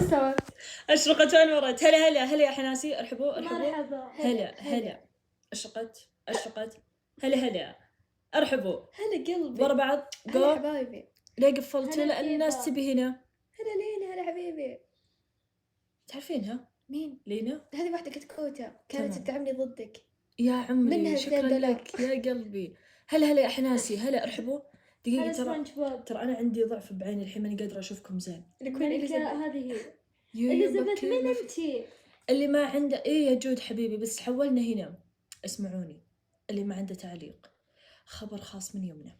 استوعبت. أشرقت وأنورت. هلا هلا هلا يا حناسي، ارحبوا ارحبوا. مرحبا. هلا هلا. أشرقت أشرقت. هلا هلا. ارحبوا. هلا قلبي ورا بعض. هلا جو. حبايبي. ليه قفلتوا؟ هلا لأن الناس فيبا. تبي هنا. هلا لينا. هلا حبيبي. تعرفينها؟ مين؟ لينا؟ هذه واحدة كتكوتة كانت تمام. تدعمني ضدك. يا عمري منها شكرا $2. لك يا قلبي. هلا هلا يا حناسي. هلا ارحبوا. دقيقة هلا ترى سبونج بوب. ترى أنا عندي ضعف بعيني الحين ماني قادرة أشوفكم زين. الكوين ملكة إليزابيث. هذه هي. يو إليزابيث بكر مين ما في- أنتي؟ اللي ما عنده إيه يا جود حبيبي، بس حولنا هنا. اسمعوني، اللي ما عنده تعليق، خبر خاص من يومنا.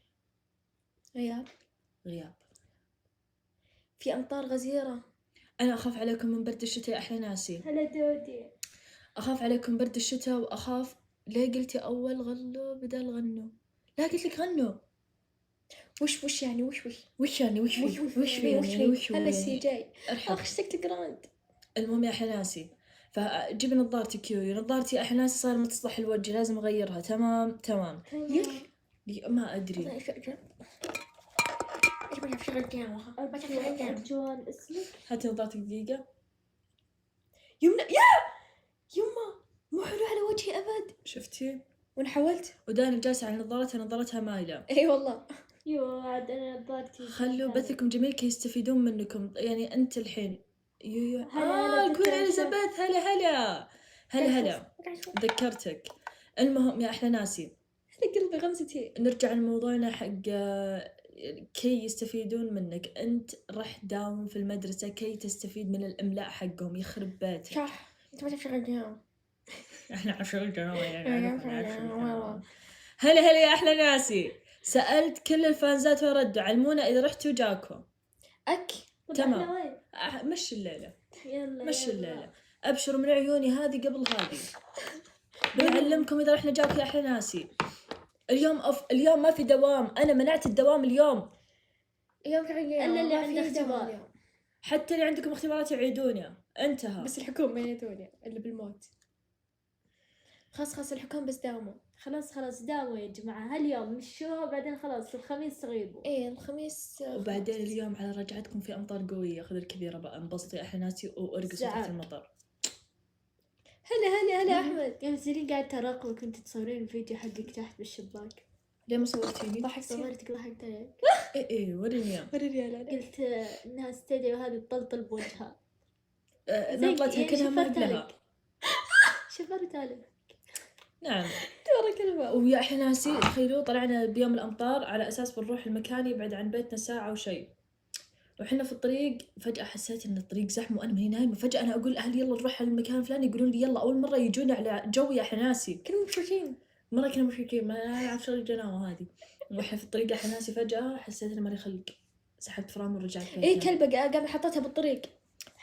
غياب. غياب. في أمطار غزيرة. أنا أخاف عليكم من برد الشتاء يا أحلى ناسي. هلا دودي. أخاف عليكم برد الشتاء، وأخاف. ليه قلتي أول غلوا بدل غنوا؟ لا قلت لك غنوا. وش يعني وش وش يعني وش وش في وش وش في يعني وش هو هلا يعني؟ السي جاي. ارحب. اشتقت جراند. المهم يا حناسي، فجيبي نظارتي كيوي. نظارتي يا حناسي صار متصلح الوجه، لازم اغيرها. تمام تمام. ما ادري. أرجوان اسمك. هاتي نظارتك دقيقة. يمنا يما مو حلو على وجهي ابد. شفتي؟ وانا حاولت. ودانا جالسة على نظارتها مايلة. اي والله. يو عاد أنا نظارتي. خلوا بثكم جميل كي يستفيدون منكم. يعني انت الحين يو هلا الكوين دكتورة اليزابيث. هلا هلا هلا هلا. ذكرتك. المهم يا احلى ناسي، هلا قلبي غمزتي. نرجع لموضوعنا حق كي يستفيدون منك. انت رح داوم في المدرسة كي تستفيد من الاملاء حقهم. يخرب بيتك. صح انت ما تعرف شغل احنا عشان والله. هلا هلا يا احلى ناسي. سألت كل الفانزات وردوا. علمونا اذا رحتوا جاكم. تمام. مش الليلة. يلا مش يلا. الليلة. ابشروا من عيوني هذه قبل هذه. بنعلمكم اذا رحنا جاكم يا احلى ناسي. اليوم ما في دوام. انا منعت الدوام اليوم. يوم شغل إلا اللي عنده اختبار. حتى اللي عندكم اختبارات يعيدونها. انتهى. بس الحكومة ما يدوني الا بالموت. خلاص الحكومة بس داوموا. خلاص داوموا يا جماعة. هاليوم مشوها بعدين خلاص الخميس تغيبوا. ايه الخميس. وبعدين اليوم على رجعتكم في امطار قويه. خذ الكبيره بقى. انبسطي احلى ناسي وارقصوا زعل. تحت المطر. هلا احمد. يا زين قاعد تراقبك وانت تصورين الفيديو حقك تحت بالشباك. ليه ما صورتيني؟ ضحكتي. صورتك ضحكت عليك. ايه وريني. قلت الناس تدري وهذه تطلطل بوجهها. نطلتها كلها ما لها. شفرت عليك. نعم. ترى كلمة. ويا احلى ناسي تخيلوا طلعنا بيوم الامطار على اساس بنروح المكان يبعد عن بيتنا ساعه وشيء. وحنا في الطريق فجأة حسيت إن الطريق زحمة وأنا ماني نايمة. فجأة أنا أقول أهلي يلا نروح على المكان الفلاني، يقولون لي يلا. أول مرة يجون على جوي يا حناسي. كانوا مبسوطين. مرة كنا مشركين. ما أعرف شغل الجناوة هذه. وإحنا في الطريق يا حناسي فجأة حسيت إن مالي خلق. سحبت فرامل ورجعت بيتنا. ايه كلبة قام حطيتها بالطريق.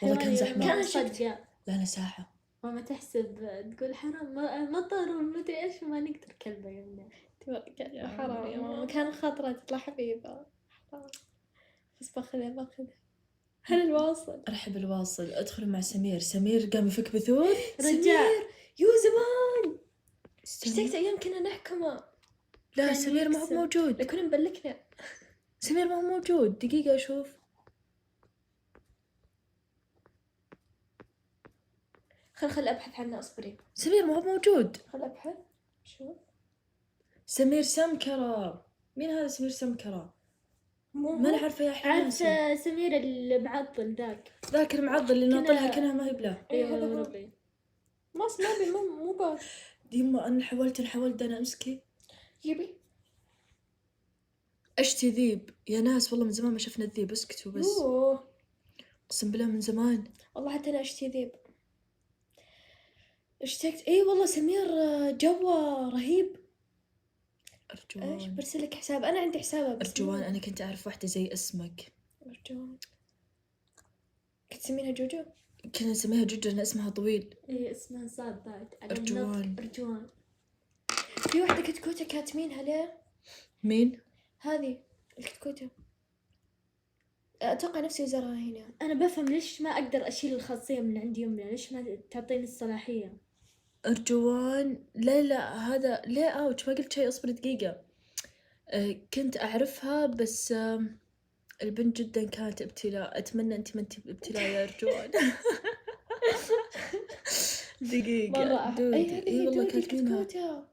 والله كان زحمة. كان صدق. لنا ساعة. ماما تحسب تقول حرام مطر ومدري ايش وما نقدر كلبة يمنا. حرام يا ماما. كان خاطرة تطلع حبيبة. بس باخذها. هل الواصل؟ أرحب الواصل. أدخل مع سمير قام يفك بثوث. رجع. يو زمان اشتقت ايام كنا نحكمه. لا سمير ما هو موجود. كنا مبلكنا. سمير ما هو موجود. دقيقة أشوف. خل ابحث عنه. اصبري. سمير ما هو موجود. خل ابحث. شوف. سمير سمكرة. مين هذا سمير سمكرة؟ ما أنا عارفة يا حناسي. عارف سمير المعضل ذاك المعضل اللي ناطلها كأنها ما هي بله. ايه هذا ربي. ما سمعني مو باس. ديما أنا حاولت أنا أمسكي. يبي أشتي ذيب يا ناس. والله من زمان ما شفنا الذيب. اسكتوا بس. قسم بالله من زمان. والله حتى أنا أشتي ذيب. اشتقت. اي والله سمير جوا رهيب. أرجوان. ايش برسلك حساب. أنا عندي حسابه بس. أرجوان أنا كنت أعرف واحدة زي اسمك. أرجوان. كنت تسمينها جوجو؟ كنا نسميها جوجو لأن اسمها طويل. ايه اسمها صعب بعد. أرجوان. في واحدة كتكوتة كاتمينها ليه؟ مين؟ هذه الكتكوتة. أتوقع نفسي وزرها هنا. أنا بفهم ليش ما أقدر أشيل الخاصية من عندي يمنا. ليش ما تعطيني الصلاحية؟ أرجوان. لا هذا ليه أوتش. ما قلت شيء. أصبر دقيقة. كنت أعرفها بس البنت جدا كانت ابتلاء، أتمنى أنت ما أنت بابتلاء يا أرجوان. دقيقة مرة دودي، أي هذه هي والله دودي كاتبينها. الكتكوتة.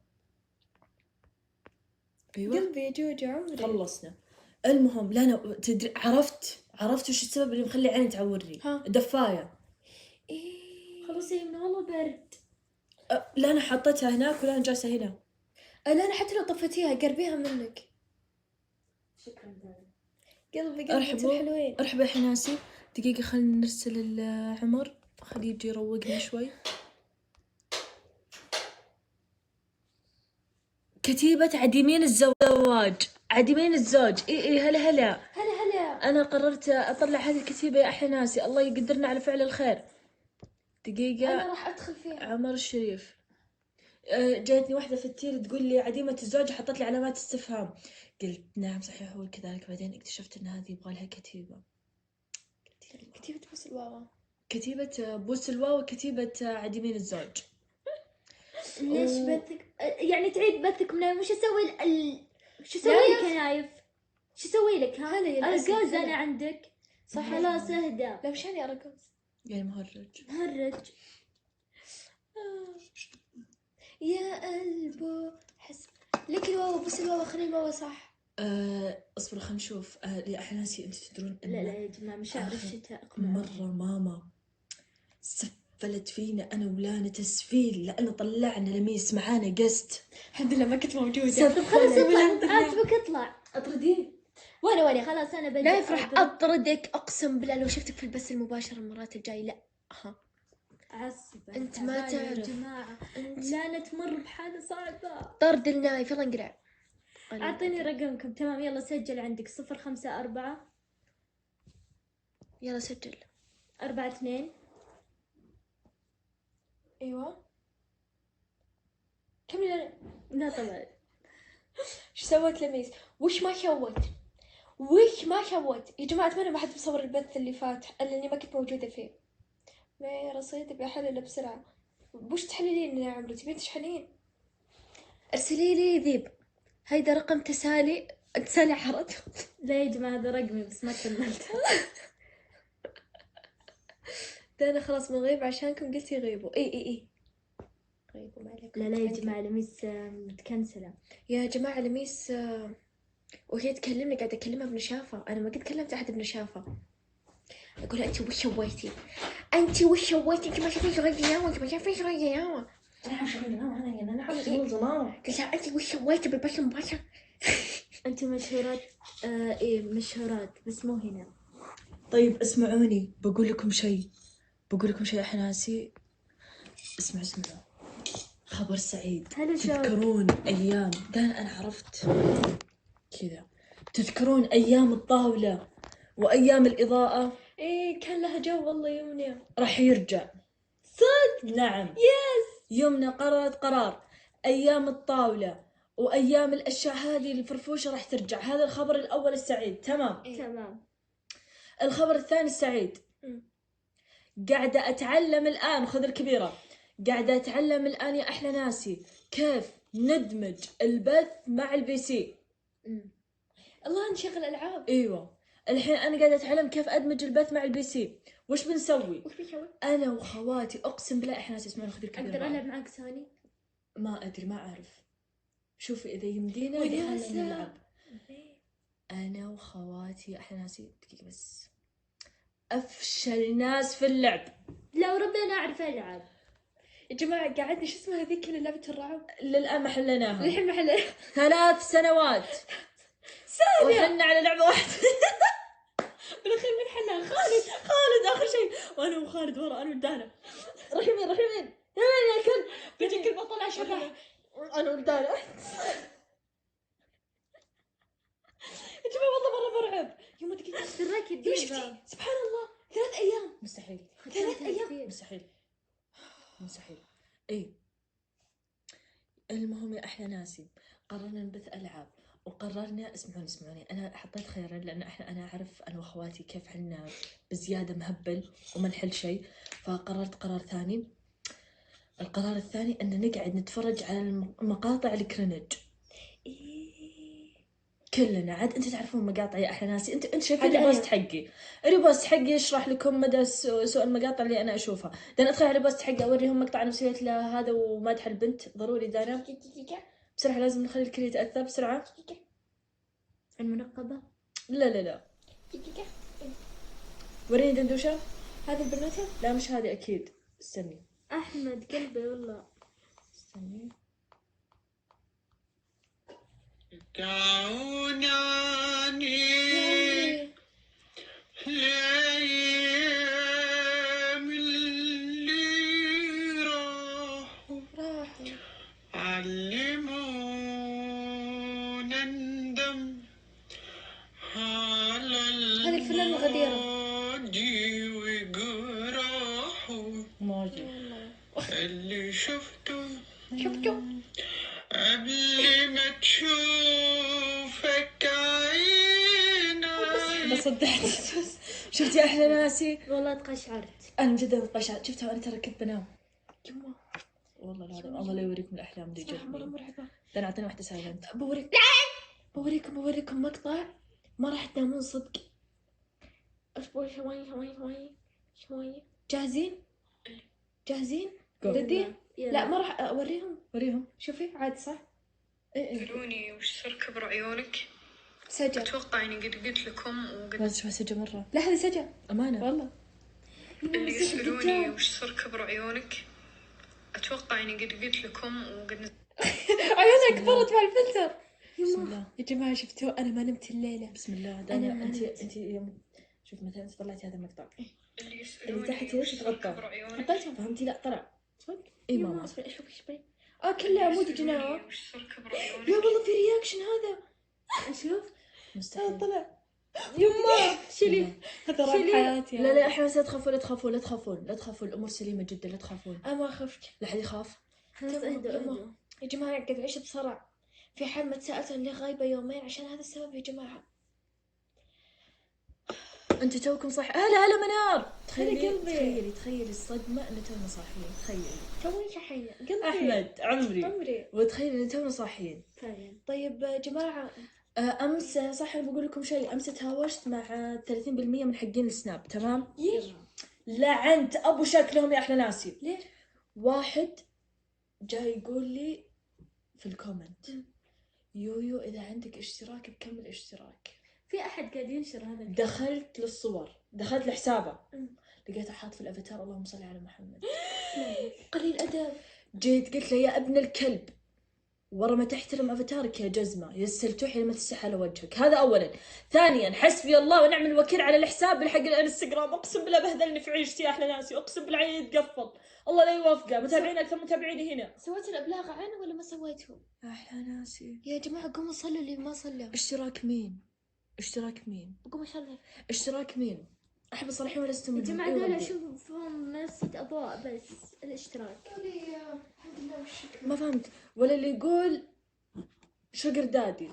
أيوة قلبي يا جوجو عمري. خلصنا. المهم لا أنا تدري عرفت وش السبب اللي مخلي عيني تعورني؟ ها. دفاية. إيه. خلاص يا يمنا والله برد. لا أنا حطيتها هناك ولا أنا جالسة هنا. لا أنا حتى لو طفتيها قربيها منك. شكرا دايما. قلبي ارحبوا الحلوين. ارحبوا يا حناسي. دقيقة خلينا نرسل عمر، خليه يجي يروقنا شوي. كتيبة عديمين الزواج، عديمين الزوج. اي هلا هلا هلا. انا قررت اطلع هذه الكتيبة يا احلى ناسي، الله يقدرنا على فعل الخير. دقيقة أنا راح أدخل فيها. عمر الشريف. جاتني واحدة في التير تقول لي عديمة الزوج، حطت لي علامات استفهام. قلت نعم صحيح هو كذلك، بعدين اكتشفت ان هذه يبغى لها كتيبة. كتيبة بوس الواوا. كتيبة بوس الواو، كتيبة عديمين الزوج. ليش بثك يعني تعيد بثك من وش اسوي شو اسوي لا. لك يا نايف؟ شو اسوي لك ها؟ هلا يا الأسد، ارجوز هلا. انا عندك. صح. خلاص اهدى. لا مش يعني أرجوز. يعني مهرج. مهرج. يا قلبه حسب لك الواوا بوس الواوا، خلي الواوا صح. اصبروا خلينا نشوف. يا احلى ناسي، انت تدرون لا لا ان يا جماعة مشاعر آخر الشتاء اقمع. مرة ماما سفلت فينا انا ولانا تسفيل لأن طلعنا لميس معانا قست. الحمد لله ما كنت موجودة. طب خلاص اطلع عاتبك اطلع. اطرديه. وأنا خلاص انا بدي نايف راح أطردك أقسم بالله لو شفتك في البث المباشر المرات الجاي. لا ها عصبة. أنت ما تعبانة يا تعرف. جماعة. أنت لا تمر بحالة صعبة. طرد النايف. يلا انقلع. اعطيني رقمكم. تمام يلا سجل عندك 054 يلا سجل. 42. أيوة كمل. لا طبعا. ايش سوت لميس؟ وش ما سوت يا جماعة. أتمنى ما حد مصور البث اللي فات لأني ما كنت موجودة فيه. ما رصيد بحلله بسرعة. وش تحللين يا عمري؟ تبين تشحنين؟ ارسلي لي ذيب. هيدا رقم تسالي عرض. لا يا جماعة هذا رقمي بس ما كملت. ده أنا خلاص بنغيب عشانكم قلتي غيبوا. إي غيبوا ما عليكم. لا يا جماعة لميس متكنسلة. يا جماعة لميس وهي تكلمني قاعدة أكلمها بنشافة. أنا ما قد كلمت أحد بنشافة. أقول أنت وش سويتي؟ أنت ما شايفين شغل ياما. أنا عارفة شغل زمان. قلت لها أنت وش سويتي بالبث المباشر؟ انت مشهورات. ايه مشهورات بس مو هنا. طيب اسمعوني، بقول لكم شيء يا حناسي. اسمعوا خبر سعيد. هلا شوف. تذكرون ايام انا عرفت كذا، تذكرون ايام الطاولة وايام الاضاءة؟ إيه كان لها جو والله يمنى. راح يرجع. صدق؟ نعم. يس. يمنى قررت قرار ايام الطاولة وايام الاشياء هذه الفرفوشة راح ترجع. هذا الخبر الاول السعيد. تمام. إيه. تمام. الخبر الثاني السعيد. قاعدة أتعلم الآن، خذ الكبيرة، قاعدة أتعلم الآن يا أحلى ناسي كيف ندمج البث مع البي سي. الله نشغل ألعاب. أيوة الحين أنا قاعدة أتعلم كيف أدمج البث مع البي سي. وش بنسوي؟ أنا وخواتي أقسم بالله إحنا اسمعون خذ الكبيرة. أقدر ألعب معك سوني؟ ما أدري ما أعرف. شوفي إذا يمدينا وناسة. نلعب أنا وخواتي أحلى ناسي. دقيقة بس، أفشل ناس في اللعب. لا وربي أنا أعرف ألعب يا جماعة قاعدة شو اسمها هذيك اللي لعبة الرعب؟ للآن ما حليناها. الحين ما حلينا. 3 سنوات وحنا على لعبة واحدة. بالأخير من حلها؟ خالد آخر شيء، وأنا وخالد ورا أنا ودانا. روح يمين يا كلب. بيجي كل ما طلع شبح. أنا ودانا. يا جماعة والله مرة مرعب. يوم دقيقة سراك يوم شفتي سبحان الله 3 أيام. مستحيل 3 أيام. مستحيل. إيه المهم يا أحلى ناسي قررنا نبث ألعاب وقررنا اسمعوني أنا حطيت خيارين لأن أنا أعرف أنا وأخواتي كيف حنا بزيادة مهبل وما نحل شيء، فقررت قرار ثاني. القرار الثاني أن نقعد نتفرج على المقاطع الكرنج. كلنا عاد انت تعرفون مقاطع يا احلى ناسي، انت شايفين عاد الريبوست أنا. حقي، الريبوست حقي يشرح لكم مدى سوء المقاطع اللي انا اشوفها. دانا ادخل على الريبوست حقي اوريهم مقطع انا مسويت له هذا ومادح البنت، ضروري دانا بسرعه لازم نخلي الكل يتاثر بسرعه. المنقبة. لا وريني دندوشه. هذه البنوتة. لا مش هذه اكيد، استني أحمد قلبي والله. استني دعوني الأيام اللي راحوا علمونا ندم على هذه الفنانة الغديرة. الماضي وجراحه موجي اللي شفته شفتوا؟ قبل ما تشوفك عيني. صدعت. شفت يا احلى ناسي؟ والله تقشعرت. انا جدا قشعت، شفتها وانا ترى كنت بنام. والله العظيم الله لا يوريكم الاحلام اللي صراحة مرة جتني. مرعبة. انا اعطيني واحده سايلنت. بوريكم مقطع ما راح تنامون صدق. اصبروا شوي. جاهزين؟ ردي؟ لا ما راح اوريهم. وريهم. شوفي عادي صح؟ ايه سألوني وش صار كبر عيونك؟ سجل. أتوقع إني قد قلت لكم وقد لازم اشوفها سجل مره لا هذا سجل امانه. والله. اللي يسألوني وش صار كبر عيونك؟ أتوقع إني قد قلت لكم وقد عيونها كبرت مع الفلتر. بسم الله يا جماعة شفتوا أنا ما نمت الليلة. بسم الله. أنا دانا ما انت يوم شوف مثلا انت طلعتي هذا المقطع اللي يسألوني اللي تحت ليش وش صار تغطى؟ كبر عيونك؟ حطيتهم فهمتي؟ لا طلع صدق؟ اي يا ماما. اصبر اشوف ايش بي. كله عمود جناح. وش صار كبر عيونك؟ يا والله في رياكشن هذا. أشوف. مستحيل. طلع. يما شيلي. هذا راح حياتي. لا احنا لا تخافون الامور سليمه جدا، لا تخافون. أنا ما خفت. لا حد يخاف. خلاص اهدوا. يا جماعة قاعد أعيش بصرع. في حال ما تسألت اللي غايبة يومين عشان هذا السبب يا جماعة. انت توكم صح. هلا منار. قلبي. تخيلي الصدمه ان تونا صاحيين. تخيلي توي شحية قلبي. احمد عمري عمري. وتخيلي ان تونا صاحيين. فعلا. طيب جماعة امس صح انا بقول لكم شيء، امس تهاوشت مع 30% من حقين السناب تمام. لعنت ابو شكلهم يا احلى ناسي. ليه؟ واحد جاي يقول لي في الكومنت يويو اذا عندك اشتراك بكمل اشتراك. في أحد قاعد ينشر هذا الكلام. دخلت للصور، دخلت لحسابه لقيته حاط في الافاتار اللهم صل على محمد. قليل أدب. جيت قلت له يا ابن الكلب ورا ما تحترم افاتارك يا جزمه يا السلتوحي لما تستحى على وجهك. هذا اولا. ثانيا حسبي الله ونعم الوكيل على الحساب حق الانستغرام، اقسم بالله بهذلني في عيشتي يا احلى ناسي، اقسم بالله عيني يتقفل الله لا يوفقه. متابعين اكثر متابعيني هنا. سويت الأبلاغ عنه ولا ما سويته؟ احلى ناسي. يا جماعة قوموا صلوا اللي ما صلوا. اشتراك مين؟ قوموا صلوا. اشتراك مين؟ احب صالحين ولا استمر. يا جماعة دول أشوفهم منصة أضواء بس الاشتراك. الحمد لله والشكر. ما فهمت. ولا اللي يقول شجر دادي.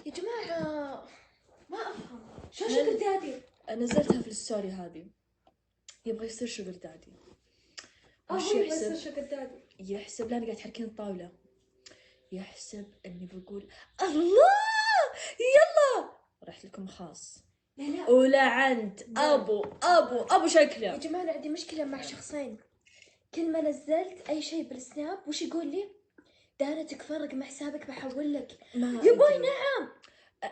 يا جماعة ما أفهم شو شكر دادي. نزلتها في الستوري هذه. يبغى يصير شجر دادي. وش هو يصير يحسب؟ شكر دادي. يحسب لا انا قاعد تحركين الطاولة. يحسب اني بقول الله يلا رحت لكم خاص لا ولعنت ابو يا شكله. جماعة أنا عندي مشكلة مع شخصين. كل ما نزلت أي شيء بالسناب وش يقول لي؟ دانا تكفى رقم حسابك بحول لك. يا بوي نعم.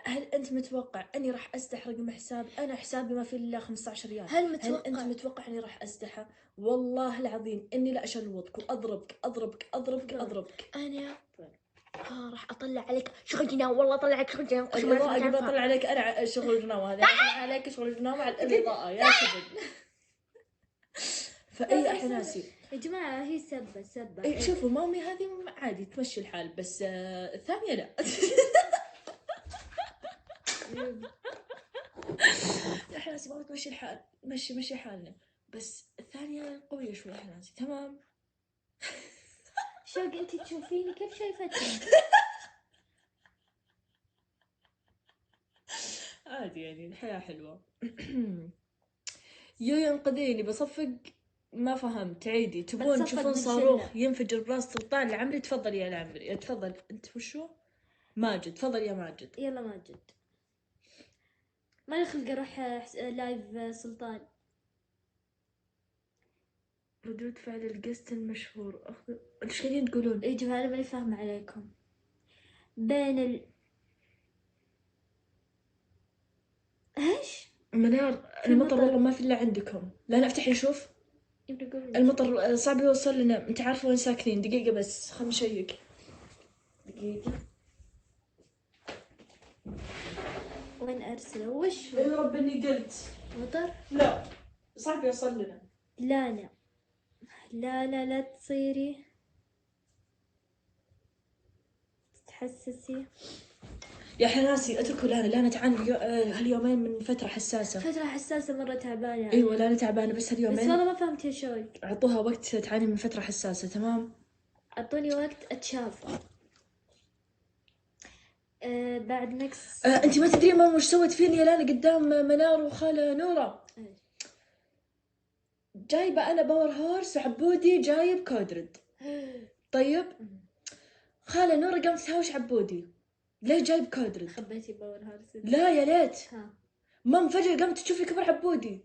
هل انت متوقع اني راح ازدح رقم حساب؟ انا حسابي ما فيه الا 15 ريال. هل متوقع؟ انت متوقع اني راح ازدحه؟ والله العظيم اني لا اشلوطك واضربك. أنا راح أطلع عليك شغل جناوي. والله أطلعك شغل جناوي. اقدر اطلع عليك انا شغل جناوي هذا. اطلع عليك شغل جناوي على الاضاءه يا شباب. فاي احلى ناسي. يا جماعة هي سبة. إيه شوفوا مامي هذه عادي تمشي الحال بس الثانية لا. احنا ناسي مامي تمشي الحال مشي حالنا بس الثانية قوية شوي. احنا ناسي تمام. شوق انتي تشوفيني كيف شايفتني؟ عادي يعني الحياة حلوة. يو انقذيني بصفق. ما فهمت عيدي. تبون بتصفق تشوفون من صاروخ شلة. ينفجر براس سلطان العمري؟ تفضل يا العمري تفضل. انت وشو ماجد تفضل يا ماجد. يلا ماجد. ما لي خلق اروح لايف سلطان. ردود فعل الجست المشهور. ايش قاعدين تقولون؟ يا جماعة انا ماني فاهمة عليكم. بين ايش؟ منار المطر والله ما في الا عندكم. لا نفتح نشوف. المطر صعب يوصل لنا. انت عارفه وين ساكنين؟ دقيقة بس خلنا نشيك. دقيقة. وين ارسله؟ وش يا رب اني قلت مطر؟ لا صعب يوصل لنا. لا لا لا لا لا تصيري تتحسسي. يا حناسي اتركوا لانا. لانا تعاني هاليومين من فترة حساسة. فترة حساسة مرة تعبانة يعني. ايوه لانا تعبانة بس بس هاليومين. والله ما فهمت يا شوي. اعطوها وقت تعاني من فترة حساسة. تمام. اعطوني وقت اتشافى. بعد نكس. انت ما تدري ماما وش سوت فيني يا لانا قدام منار وخالة نورة. جايبة انا باور هورس وعبودي جايب كودرد. طيب خالة نورة قامت تهاوش عبودي. ليه جايب كودرد؟ خبيتي باور هارس. لا يا ليت. ها مام فجأة قامت تشوف لي كبر عبودي.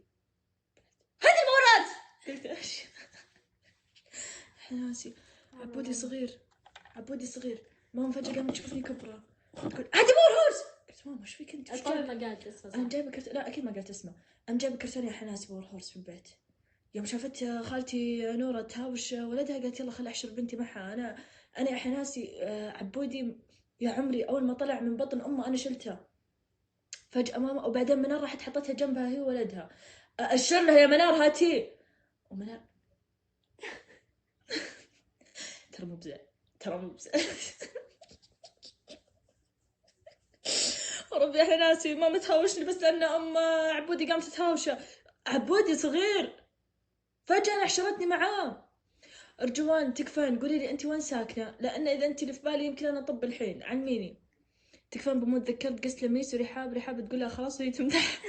هذه الباورات. قلت ايش؟ حناسي عبودي صغير. عبودي صغير. مام فجأة قامت تشوفني كبره. تقول هذه باور هورس. قلت ماما ايش فيك انت؟ اطول ما قالت اسمه. انا جايبه لا اكيد ما قالت اسمه. انا جايبه كرتون يا حناسي باور هورس في البيت. يوم شافت خالتي نورة تهاوش ولدها قالت يلا خل احشر بنتي معها. انا يا حناسي عبودي يا عمري اول ما طلع من بطن امه انا شلته فجأة ماما. وبعدين منار راحت حطتها جنبها هي وولدها. اشر لها يا منار هاتي. ومنار ترى مو بزين. ترى مو بزين. ربي احنا ناسي ماما تهاوشني بس لان ام عبودي قامت تتهاوشه. عبودي صغير فجأة انا حشرتني معاه. ارجوان تكفين قولي لي انت وين ساكنه لان اذا انت اللي في بالي يمكن انا طب الحين علميني. تكفين بموت ذكرت قصة لميس ورحاب تقول لها خلاص وهي تمدح.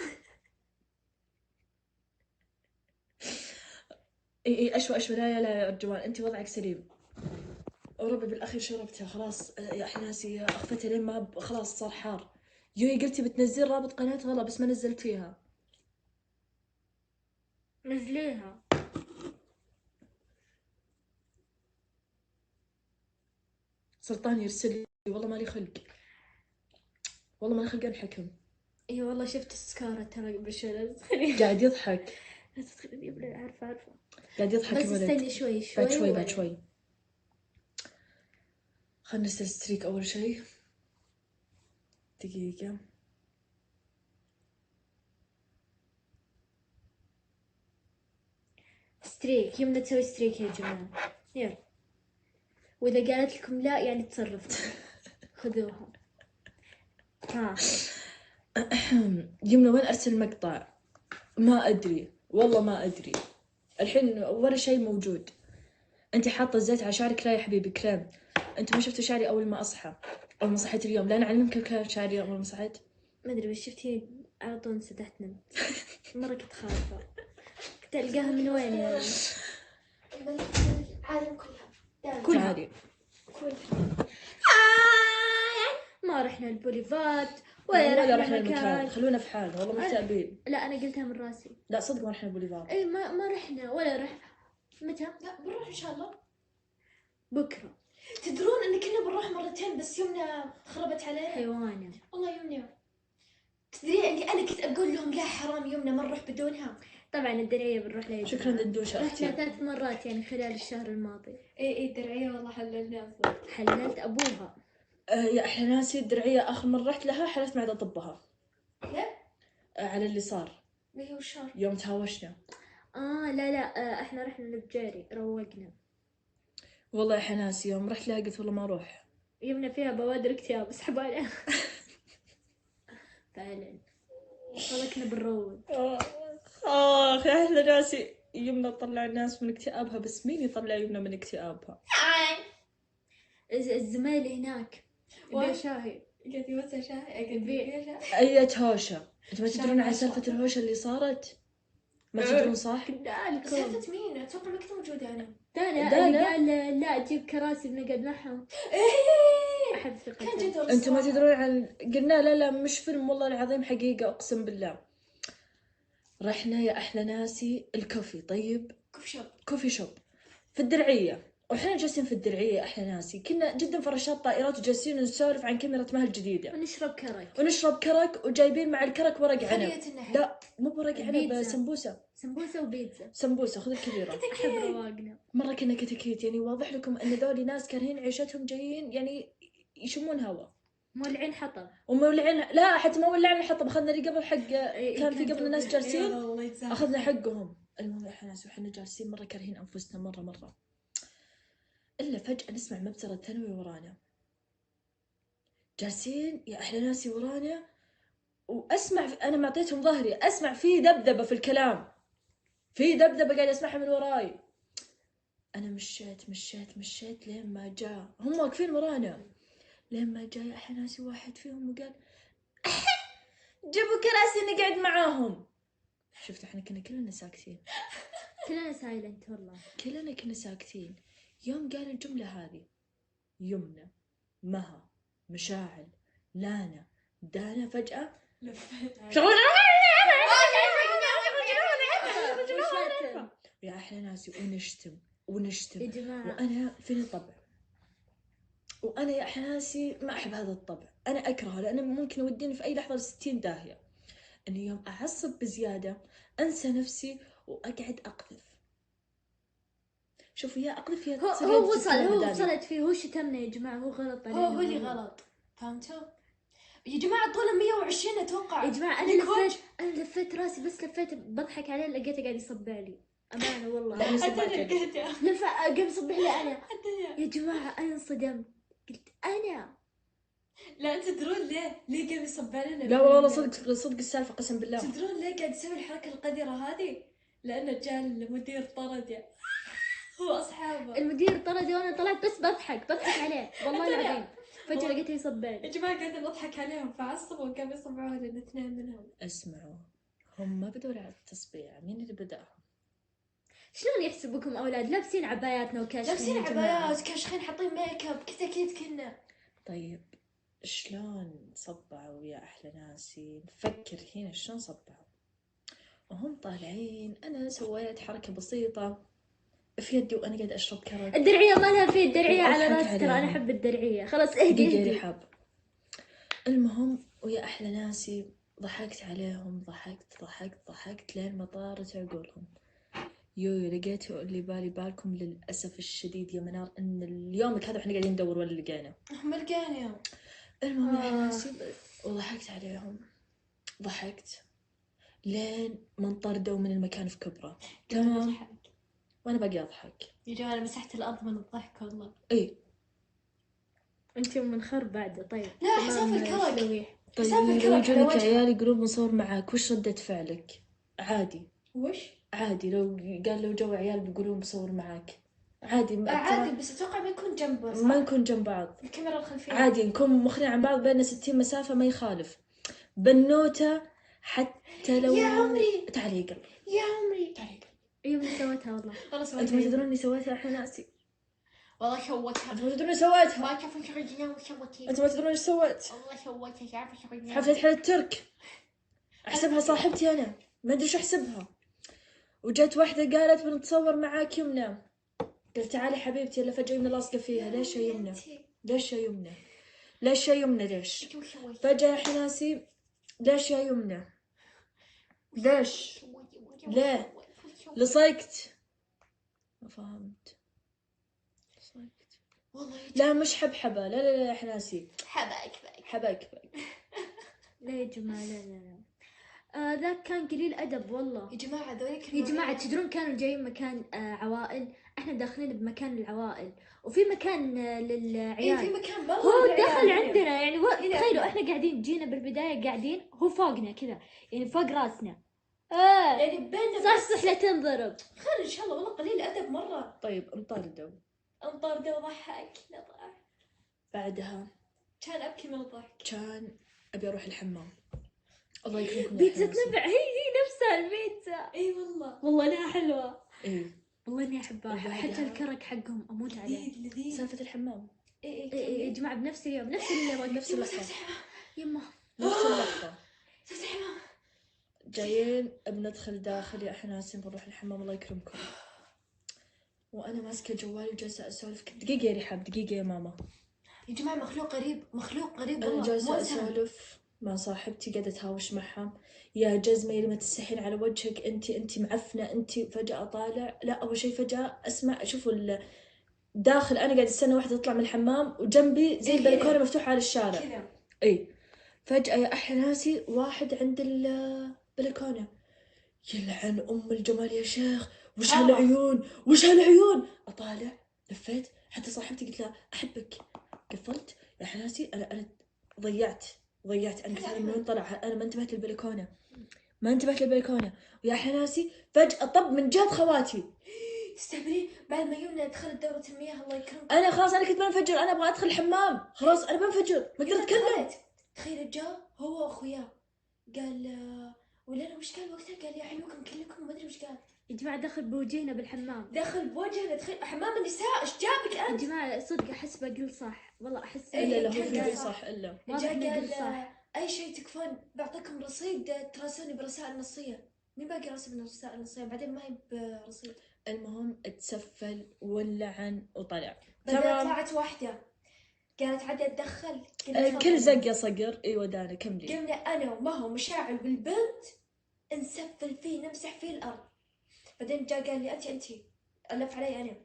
اي اشوى لا يا ارجوان انت وضعك سليم. وربي بالاخير شربتها خلاص يا حناسي اخفتها لين ما خلاص صار حار. يوي قلتي بتنزل رابط قناة غلا بس ما نزلتيها. نزليها. سلطان يرسل لي والله مالي خلق. والله مالي خلق الحكم. اي والله شفت السكارة ترى قبل شوي. قاعد يضحك. لا تدخلني عارفة. قاعد يضحك بس الولد. استني شوي بعد شوي. خلنا نرسل ستريك اول شيء. دقيقة. ستريك يمنا تسوي ستريك يا جماعة. يلا. واذا قالت لكم لا يعني تصرفوا. خذوها. ها يمنا وين ارسل المقطع؟ ما ادري والله ما ادري. الحين ولا شيء موجود. انت حاطه الزيت على شعرك. لا يا حبيبي كريم. انت ما شفتوا شعري اول ما اصحى. اول ما صحيت اليوم. لا انا اعلمك كيف شعري اول ما صحيت. ما ادري بس شفتي على طول انسدحت نمت. مرة كنت خايفة. كنت القاها من وين يعني. العالم كلها. تعالي. ما رحنا البوليفات ولا رحنا المكان. خلونا في حال والله مكتئبين. لا انا قلتها من راسي. لا صدق ما رحنا البوليفار. اي ما رحنا ولا رحنا. متى؟ لا بنروح ان شاء الله. بكرة. تدرون ان كنا بنروح مرتين بس يمنا خربت علينا. حيوانة. والله يمنا. تدري اني انا كنت اقول لهم لا حرام يمنا ما نروح بدونها. طبعا الدرعية بنروح لها. شكرا دندوشة رحنا اختي. 3 مرات يعني خلال الشهر الماضي. اي الدرعية والله حللناها. حللت ابوها. يا احنا ناسي الدرعية اخر مرة رحت لها حلفت معدة طبها. لا على اللي صار ما هي وشار. يوم تهاوشنا. لا احنا رحنا للبجيري روقنا. والله يا حناسي يوم رحت لها قلت والله ما اروح. يمنا فيها بوادر اكتئاب اسحب عليها. فعلا والله كنا بنروق. يا احلى ناسي يمنا تطلع الناس من اكتئابها بس مين يطلع يمنا من اكتئابها؟ الزمايل هناك يبيع شاهي. قلت يوسع شاي يبيع. اي هوشة. انتوا ما تدرون على سالفة الهوشة اللي صارت؟ ما تدرون صح؟ دالكم. سالفة مين؟ اتوقع ما كنت موجودة انا. دانا دانا؟ اللي قال لا تجيب كراسي بنقعد معهم. ايه احد ثقته. كان جدول انتم ما الصراحة. تدرون عن، قلنا لا مش فيلم والله العظيم، حقيقة اقسم بالله. رحنا يا احلى ناسي الكوفي. طيب كوفي شوب في الدرعية، وإحنا جالسين في الدرعية يا أحلى ناسي، كنا جدا فراشات طائرات وجالسين نسولف عن كاميرا مها الجديدة، ونشرب كرك وجايبين مع الكرك ورق عنب. خلية النحل. لا مو ورق عنب، بيتزا. سمبوسة وبيتزا. سمبوسة، خذ الكبيرة. احب رواقنا. مرة كنا كتكيت، يعني واضح لكم أن ذولي ناس كارهين عيشتهم، جايين يعني يشمون هوا. مولعين حطب. ومولعين، لا حتى ما ولعنا الحطب، أخذنا اللي قبل حق كان في قبل ناس إيه جالسين والله يتزاحم. أخذنا حقهم. المهم يا أحلى ناس وإحنا جالسين مرة كارهين أنفسنا مرة، إلا فجأة نسمع مبزرة تنوي ورانا، جالسين يا أحلى ناسي ورانا، وأسمع أنا معطيتهم ظهري، أسمع في ذبذبة في الكلام، في ذبذبة قاعد أسمعها من وراي. أنا مشيت لين ما جاء، هم واقفين ورانا، لين ما جاء يا أحلى ناسي واحد فيهم وقال جيبوا كراسي نقعد معاهم. شفت احنا كنا كلنا ساكتين، كلنا سايلنت والله، كلنا كنا ساكتين. يوم قال الجملة هذه يمنى مها مشاعل لانا دانا، فجأة يا أحلى ناسي ونشتم يا جماعة. وأنا فيني طبع، وأنا يا أحلى ناسي ما أحب هذا الطبع، أنا أكرهه لأنه ممكن يوديني في أي لحظة 60 داهية. أني يوم أعصب بزيادة أنسى نفسي وأقعد أقذف. شوفوا يا أقذف يا هو وصلت فيه، هو شتمنا يا جماعة، هو غلط علينا. هو اللي غلط، فهمتوا يا جماعة؟ طوله 120 اتوقع يا جماعة. أنا لفيت راسي، بس لفيت بضحك عليه، لقيته قاعد يصبع لي أمانة والله. قام يصبح لي أنا. يا جماعة أنا انصدمت، قلت أنا. لا انت تدرون ليه قام يصبع لنا؟ لا والله صدق السالفة قسم بالله. تدرون ليه قاعد يسوي الحركة القذرة هذه؟ لأنه جاء المدير طرده هو أصحابه. المدير طرد وأنا طلعت بس بضحك عليه والله العظيم. فجأة لقيته يصبع لي. يا جماعة قاعدين نضحك عليهم فعصبوا وقاموا يصبعوا لنا اثنين منهم. اسمعوا، هم ما بدوا على التصبيع، مين اللي بدأهم؟ شلون يحسبوكم أولاد لابسين عباياتنا وكاشخين؟ لابسين عبايات كاشخين، حاطين ميك اب، كتاكيت كنا. طيب شلون صبعوا يا أحلى ناسي؟ نفكر هنا شلون صبعوا. وهم طالعين أنا سويت حركة بسيطة في يدي وأنا قاعد أشرب كرك. الدرعية ما لها في الدرعية على راسي، ترى أنا أحب الدرعية. خلاص اهدي رحاب. المهم ويا أحلى ناسي ضحكت عليهم، ضحكت لين ما طارت عقولهم. لقيته اللي بالكم للأسف الشديد يا منار إن اليوم هذا إحنا قاعدين ندور ولا لقينا. ما لقينا. المهم يا أحلى ناسي وضحكت عليهم، ضحكت لين ما انطردوا من المكان في كبره. تمام وانا باقي اضحك. يا جماعه انا مسحت الارض من الضحك والله. اي انت منخر بعده. طيب لا حساب الكرك. طيب لو يجونك عيال يقولون بنصور معاك وش ردة فعلك؟ عادي. وش؟ عادي لو جو عيال بيقولون بصور معاك عادي. عادي بس اتوقع ما يكون جنبه صح؟ ما نكون جنب بعض، الكاميرا الخلفيه عادي نكون مخرين عن بعض بيننا 60 مسافة ما يخالف. بنوتة حتى لو يا عمري تعالي قلبي يا عمري تعالي. ايوه سويتها والله. خلاص انت ما تدرون اني سويتها احنا ناسي. والله سويتها. انت ما تدرون اني سويتها. ما كيف شغلتها وسويتها. انت ما تدرون ايش سويت. والله سويتها. تعرف شغلتها حفلة حلا الترك احسبها صاحبتي انا ما ادري شو احسبها. وجت واحدة قالت بنتصور معاك يمنى، قلت تعالي حبيبتي. الا فجأة يمنى لاصقة فيها. ليش يا يمنى؟ ليش يا يمنى؟ ليش يا يمنى؟ ليش فجأة يا حناسي؟ ليش يا يمنى؟ ليش؟ ليه؟ لصقت. ما فهمت. لصقت والله. لا مش حبحبة. لا يا حناسي حبك. لا يا جماعة لا ذاك كان قليل أدب والله. يا جماعة ذوليك يا جماعة تدرون كانوا جايين مكان عوائل، احنا داخلين بمكان العوائل وفي مكان للعيال. في مكان برا هو دخل عندنا يعني تخيلوا احنا قاعدين جينا بالبداية قاعدين هو فوقنا كذا يعني فوق راسنا. يعني بيننا صح لا تنضرب. خير ان شاء الله والله قليل ادب مرة. طيب انطردوا وضحكنا. بعدها كان ابكي من الضحك. كان ابي اروح الحمام. الله يكرمكم. بيتزا نبع هي نفسها البيتزا. اي والله انها حلوة. اي والله اني احبها. حتى الكرك حقهم اموت عليه. لذيذ. سالفة الحمام يا جماعة بنفس اليوم نفس اللي نفس اللحظة يما نفس اللحظة تفتح يما جايين بندخل داخل يا أحناس بنروح الحمام الله يكرمكم، وأنا ماسكة جوالي وجالسة أسولف. دقيقة يا رحاب، دقيقة يا ماما. يا جماعة مخلوق غريب أنا والله. جالسة أسولف مع صاحبتي قاعدة أتهاوش معها، يا جزمة يا لما تستحين على وجهك أنت معفنة أنت. فجأة طالع، لا أول شيء فجأة أسمع أشوف داخل، أنا قاعدة أستنى واحدة تطلع من الحمام وجنبي زي البلكونة مفتوحة على الشارع كذا. اي فجأة يا أحناسي واحد عند البلكونة، يلعن أم الجمال يا شيخ، وش هالعيون وش هالعيون. أطالع لفيت حتى صاحبتي قلت لها أحبك، قفلت يا أحناسي. أنا ضيعت أنا قلت هذا من وين طلع، أنا ما انتبهت للبلكونة ويا أحناسي فجأة طب من جهة خواتي. تستهبلين بعد ما يومنا دخلت دورة المياه الله يكرمك. أنا خلاص أنا كنت بنفجر، أنا أبغى أدخل الحمام خلاص، أنا بنفجر ما أقدر أتكلم. تخيل جاء هو وأخوياه قال ولا أنا وش قال وقتها؟ قال يعلمكم كلكم ما أدري وش قال. يا جماعة دخل بوجهنا بالحمام، دخل بوجهنا. تخيل حمام النساء، إيش جابك يا أنت؟ جماعة صدق أحس بقول صح والله أحس إلا كان هو قال صح إلا واضح جاء إنه قال قال صح. أي شيء تكفون بعطيكم رصيد تراسلوني برسائل نصية. مين باقي راسل رسائل نصية بعدين ما هي برصيد. المهم اتسفل ولعن وطلع. بعدين طلعت واحدة قالت عاد اتدخل. كل زق صقر. ايوه دانا كملي. قمنا انا ومها ومشاعل والبنت نسفل فيه نمسح فيه الارض. بعدين جاء قال لي انت الف علي انا.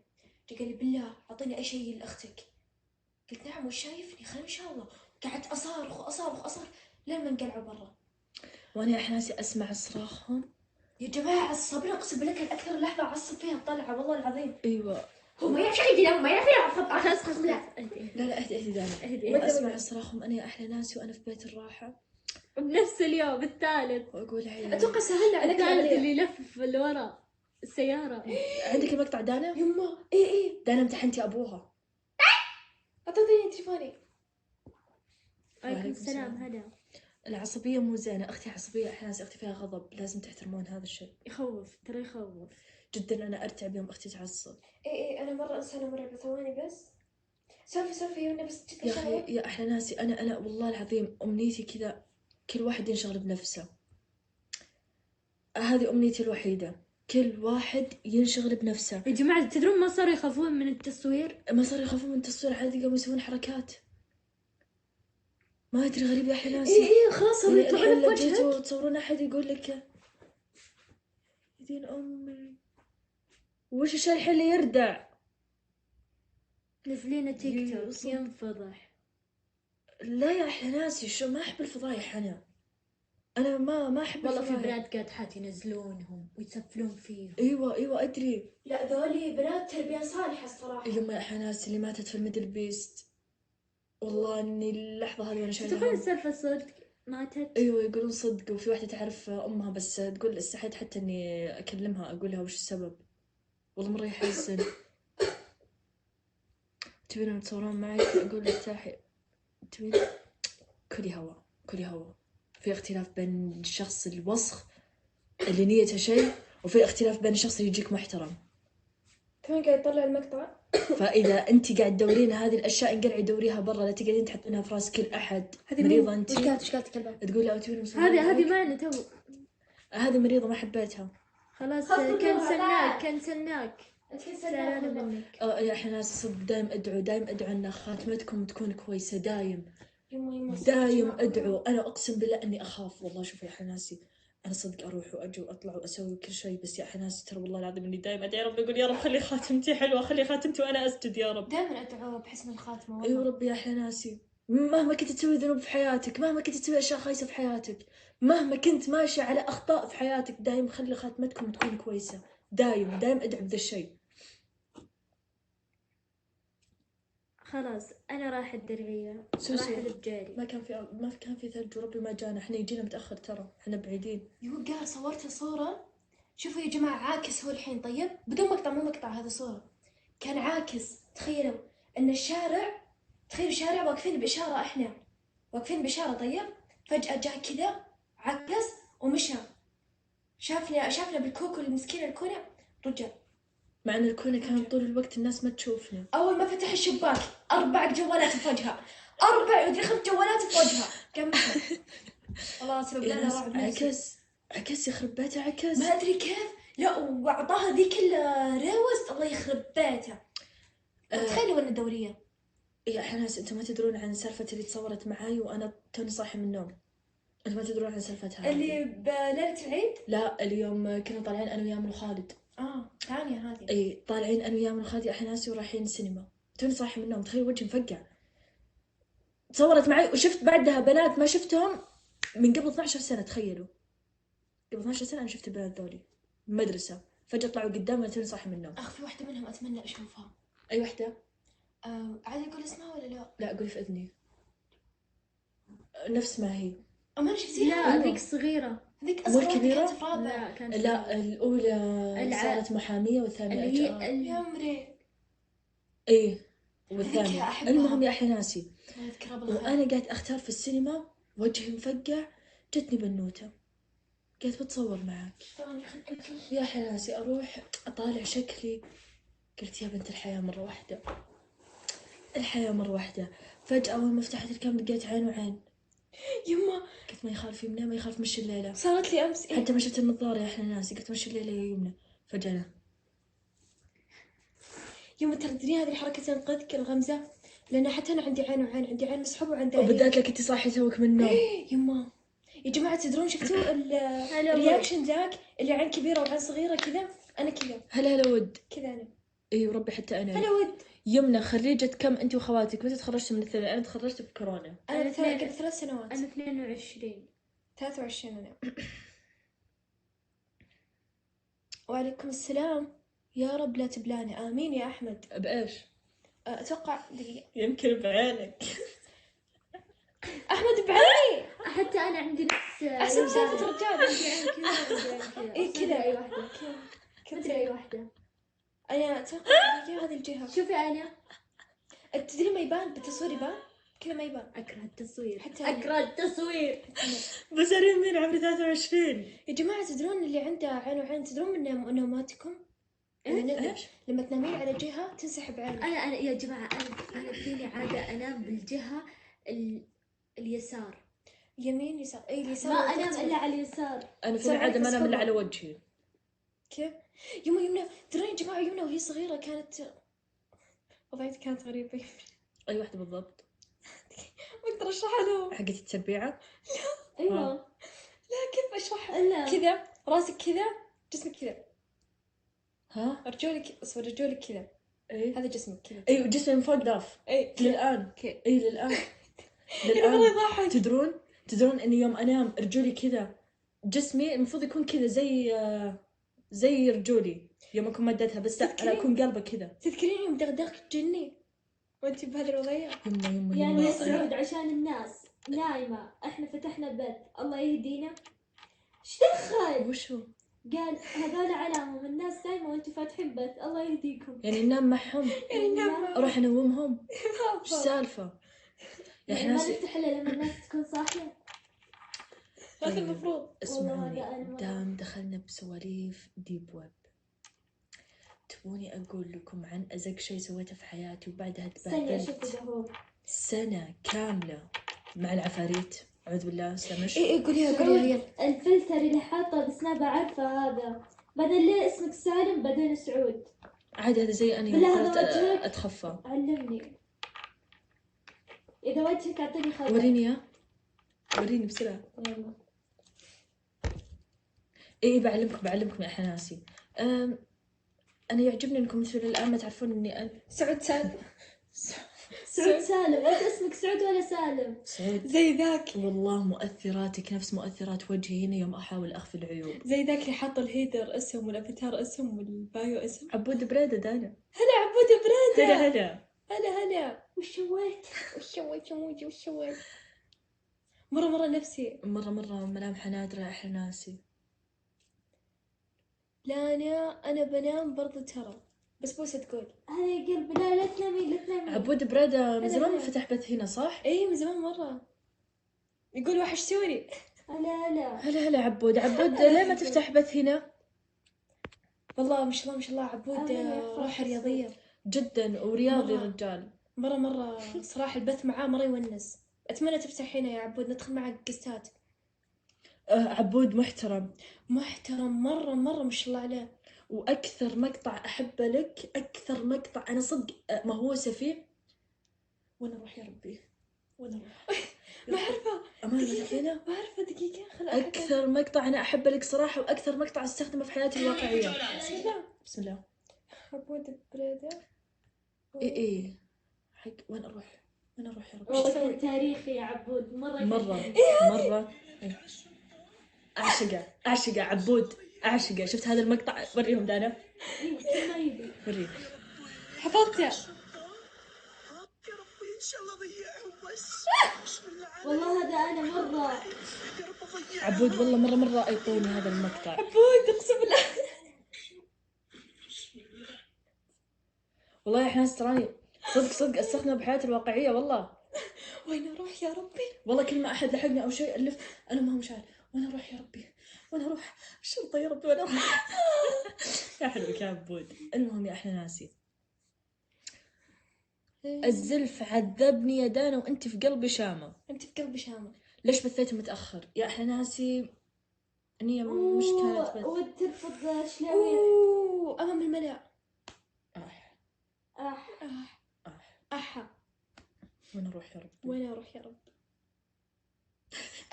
جاء قال لي بالله اعطيني اي شيء لاختك. قلت نعم وش شايفني خير ان شاء الله. قعدت اصارخ لين ما انقلعوا برا. وانا يا احناسي اسمع صراخهم. يا جماعه الصبر اقسم بالله اكثر لحظه اعصب فيها الطلعه والله العظيم. ايوه هو ما يعرف شيء ينام، ما يعرف يلعب خلاص لا اهدي دانا. اهدي. واسمع صراخهم انا يا احلى ناسي وانا في بيت الراحه بنفس اليوم الثالث واقول عيال. اتوقع سهلنا عليك الثالث العمليه. اللي لف لورا السيارة. عندك المقطع دانا؟ يما ايه دانا امتحنتي ابوها. اعطيني تليفوني. عليكم السلام. هلا. العصبيه مو زينه، اختي عصبيه احناس، اختي فيها غضب، لازم تحترمون هذا الشيء. يخوف ترى يخوف جدا. انا ارتعب يوم اختي تعصب. ايه انا مره انسانه مرعبه. ثواني بس سولفي يونا بس جدا يا اخي يا احلى ناسي انا والله العظيم امنيتي كذا كل واحد ينشغل بنفسه. هذه امنيتي الوحيده، كل واحد ينشغل بنفسه. يا جماعة تدرون ما صاروا يخافون من التصوير؟ ما صار يخافون من التصوير، عادي قاموا يسوون حركات ما ادري غريب يا احلى ناسي. ايه خلاص صاروا يطلعون بوجهك. جيتوا تصورون احد يقول لك يدين امي وش الشيء الحين اللي يردع. نزلينا تيك توك ينفضح. لا يا احلى ناسي شو ما احب الفضايح. انا ما احب والله في الفضايح. بنات قادحات ينزلونهم ويتسفلون فيهم. ايوه ادري. لا ذولي بنات تربيه صالحه الصراحه. يما يا احلى ناس اللي ماتت في الميدل بيست، والله اني اللحظه هذه وانا شايلها. تقول السالفة صدق ماتت؟ ايوه يقولون صدق، وفي واحده تعرف امها بس تقول استحيت حتى اني اكلمها اقول لها وش السبب. والله مره يحزن. تبين تصورون معي؟ اقول لك تاحي تبين كلي هوا. في اختلاف بين الشخص الوسخ اللي نيته شيء، وفي اختلاف بين الشخص اللي يجيك محترم. كمان قاعد يطلع المقطع. فاذا انت قاعد تدورين هذه الاشياء انقلعي دوريها برا، لا تقعدين تحطينها في راس كل احد. مريضه انت. وش قالت كلبه؟ تقول لا تبين هذه معنا تو. هذه مريضه ما حبيتها. خلاص خلاص كنسلناك انت زعلانة منك. يا احنا صدق دايم ادعو ان خاتمتكم تكون كويسه. دايم يما دايم ادعو. انا اقسم بالله اني اخاف والله. شوفي يا حناسي انا صدق اروح واجي واطلع واسوي كل شيء، بس يا حناسي ترى والله العظيم اني دايم ادعي ربي، اقول يا رب خلي خاتمتي حلوه، خلي خاتمتي وانا اسجد يا رب. دائما ادعو بحسن الخاتمه والله. ايوه ربي يا حناسي، مهما كنت تسوي ذنوب في حياتك، مهما كنت تسوي اشياء خايسه في حياتك، مهما كنت ماشيه على اخطاء في حياتك، دايم خلي خاتمتكم تكون كويسه. دايم ادعو بذا الشيء. خلاص انا راح الدرعية، راح البجاري. ما كان في ثلج وربي ما جانا. احنا يجينا متاخر ترى، احنا بعيدين. يوقع صورت صوره. شوفوا يا جماعه عاكس هو الحين. طيب بدون مقطع مو مقطع، هذا صوره كان عاكس. تخيلوا ان الشارع، تخيلوا شارع واقفين باشاره، احنا واقفين باشاره. طيب فجاه جاء كذا عكس ومشى. شافنا بالكوكو المسكين الكونه. رجع مع ان الكونه كان طول الوقت الناس ما تشوفنا. اول ما فتح الشباك 4 جوالات في وجهها، 4 يدري 5 جوالات في وجهها، قام والله سبب يا لنا ناس رعب نفسي. عكس يخرب بيته عكس. ما ادري كيف، لا واعطاها ذيك الروست، الله يخرب بيته. تخيلي وانا الدوريه. يا حناس انتم ما تدرون عن سالفه اللي تصورت معاي وانا توني صاحي من النوم. انتم ما تدرون عن سالفتها اللي بليله العيد؟ لا اليوم كنا طالعين انا ويا من خالد. ثانيه هذه. اي طالعين انا ويا من خالد يا حناسي ورايحين السينما. توني صاحي من النوم، تخيل وجهي مفقع. تصورت معي وشفت بعدها بنات ما شفتهم من قبل 12 سنه. تخيلوا قبل 12 سنه انا شفت البنات ذولي مدرسه، فجاه طلعوا قدامي توني صاحي من النوم. في واحده منهم اتمنى اشوفها. اي وحده؟ عادي اقول اسمها ولا لا؟ لا قولي في اذني. نفس ما هي. ما شفتيها؟ لا ذيك صغيرة، ذيك مو اصغر الكبيرة؟ كانت في رابع. لا كانت لا الاولى صارت محاميه والثانيه اللي HR. هي يا عمري ايه أذكرها، والثانيه. أحبها. المهم يا حناسي اذكرها بالخير. وانا قاعد اختار في السينما وجهي مفقع، جتني بنوته قالت بتصور معك. يا حناسي اروح اطالع شكلي، قلت يا بنت الحياه مره واحده، الحياه مره واحده. فجاه اول ما فتحت الكاميرا لقيت عين وعين. يما قلت ما يخالف يمنا ما يخالف مشي الليله. صارت لي امس حتى ما شفت النظاره يا حناسي قلت مشي الليله يا يمنا. فجاه يما ترى تدري هذه الحركه تنقذك الغمزه، لان حتى انا عندي عين وعين، عندي عين مسحوب وعندي عين. وبدأت لك انت صاحي توك من النوم. يما يا جماعه تدرون شفتوا الرياكشن ذاك اللي عين كبيره وعين صغيره كذا؟ انا كذا هلا ود. كذا انا. اي وربي حتى انا. هلا ود. يمنى خريجة كم انت وخواتك؟ متى تخرجت من الثانوي؟ انا تخرجت بكورونا. انا أنا قبل 3 سنوات. أنا 22. 23 انا. وعليكم السلام. يا رب لا تبلاني، امين يا احمد. بايش؟ اتوقع دقيقه. يمكن بعينك. احمد بعيني. حتى أنا عندي نفس احسن سالفه رجال. إيه كذا أي واحدة، ما أدري أي واحدة. انا اتوقع هذه الجهه. شوفي أنا تدري ما يبان بالتصوير، يبان كذا ما يبان. أكره التصوير، حتى أكره التصوير. بس انا من عمري 23. يا جماعه تدرون اللي عنده عين وعين، تدرون من نوماتكم؟ ايش؟ لما تنامين على جهه تنسحب عينك. أنا يا جماعة أنا فيني عادة أنام بالجهة اليسار، يمين يسار. اي اليسار ما أنام إلا على اليسار. انا في العاده ما انام الا على وجهي. كيف؟ يمنا تدرون يا جماعه يمنا وهي صغيره كانت وضعيتها كانت غريبه. اي واحده بالضبط؟ ما اقدر اشرحها لهم. حقت التربيعه؟ أيوة لا كيف اشرحها؟ إلا كذا راسك كذا، جسمك كذا، ها رجولك اصبر، رجولك كذا، اي هذا جسمك كذا. اي جسمي من فوق داف. اي للان. كذا. اي للان. والله يضحك. تدرون اني يوم انام رجولي كذا، جسمي المفروض يكون كذا زي رجولي يوم اكون مدتها، بس لا انا اكون قلبه كذا. تذكرين يوم دغدغك جني وانت بهذه الوضعيه؟ يمه يعني يا سعود عشان الناس نايمة احنا فتحنا بث، الله يهدينا. ايش دخل؟ وشو قال هذول علامة من الناس نايمة وانتم فاتحين بث، الله يهديكم. يعني ننام معهم؟ يعني ننام اروح انومهم؟ ايش السالفه يا يعني ما حناسي؟ نفتح الا لما الناس تكون صاحية. هذا المفروض. اسمعوني، والله أنا دام دخلنا بسواليف ديب ويب، تبوني اقول لكم عن ازق شيء سويته في حياتي وبعدها استني اشوف تبهدلت اذا هو سنه كامله مع العفاريت. اعوذ بالله سمش. اي قوليها سعود، قوليها هي. الفلتر اللي حاطه بسناب عارفة هذا، بدل ليه اسمك سالم بعدين سعود. عادي هذا زي اني بالله قررت هذا وجهك؟ اتخفى. علمني اذا وجهك اعطيني خبر. وريني اياه، وريني بسرعه. يلا. ايه بعلمكم يا حناسي. انا يعجبني انكم مثل الان ما تعرفون اني سعود سالم. سعود سالم، انت اسمك سعود ولا سالم؟ سعود. زي ذاك والله مؤثراتك نفس مؤثرات وجهي هنا يوم احاول اخفي العيوب. زي ذاك اللي حاط الهيدر اسم والافاتار اسم والبايو اسم. عبود بريدة دانا. هلا عبودة بريدة. هلا هلا وش سويت؟ وش سويت؟ مرة نفسي. مرة ملامح نادرة يا حناسي. لا أنا بنام برضو ترى، بس بوسة تقول هذا يا قلبي لا تنامي لا تنامي. عبود بريدة من هلا زمان ما هلا. فتح بث هنا صح؟ اي من زمان مرة يقول وحشتوني. هلا هلا عبود ليه ما تفتح بث هنا؟ والله ما شاء الله ما شاء الله عبود روحه رياضية جدا ورياضي مرة. رجال. مرة صراحة البث معاه مرة يونس. أتمنى تفتح هنا يا عبود ندخل معك قستات. عبود محترم مرة ما شاء الله عليه. وأكثر مقطع أحبه لك، أكثر مقطع أنا صدق مهووسة فيه، وأنا أروح يا ربي وأنا أروح ما أعرفه أمانة هنا. ما أعرفه دقيقة أكثر مقطع أنا أحبه لك صراحة، وأكثر مقطع أستخدمه في حياتي الواقعية. بسم الله. بسم الله. عبود بريدة. إيه حق وين أروح يا ربي. والله تاريخي يا عبود مرة إيه. أعشقه عبود، أعشقه. شفت هذا المقطع؟ وريهم دانا، يمكن ما يبي. وريه. حفظته. والله هذا أنا مرة عبود والله مرة أيقوني هذا المقطع. عبود اقسم بالله. والله احنا تراني صدق استخدمه بحياتي الواقعية والله. وين اروح يا ربي؟ والله كل ما احد لحقني او شيء الف انا ما هو مشعل وين اروح يا ربي، وين اروح الشرطة يا ربي، وين اروح. يا حلوك يا عبود. المهم يا احلى ناسي، الزلف عذبني يا دانا وانت في قلبي شامة. انت في قلبي شامة. ليش بثيت متأخر يا احلى ناسي؟ النية مش كانت بس. ود ترفض شلاوي. امام الملأ. اح وين اروح يا ربي، وين اروح يا رب؟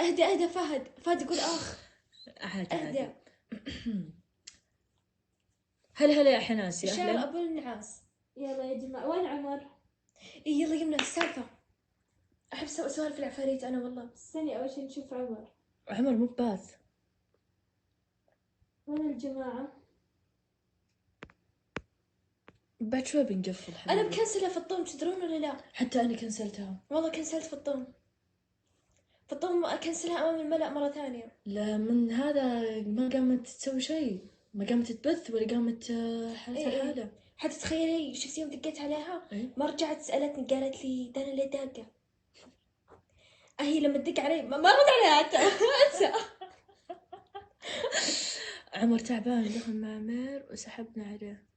اهدى فهد يقول اخ. عادي. هلا يا حناسي. شعر ابو النعاس. يلا يا جماعة وين عمر؟ يلا يمنا السالفة. احب سوالف العفاريت انا والله. استني اول شي نشوف عمر مو باث. وين الجماعة؟ بعد شوي بنقفل حبيبي. انا مكنسلة في الطوم تدرون ولا لا؟ حتى انا كنسلتها والله كنسلت في الطوم اكنسلها امام الملأ مرة ثانية. لا من هذا ما قامت تسوي شيء، ما قامت تبث ولا قامت حالتها حالة. حتى تخيلي شفت يوم دقيت عليها ما رجعت سألتني قالت لي دانا ليه داقة. هي لما تدق علي ما رد عليها حتى. انسى. عمر تعبان دخل مع مير وسحبنا عليه.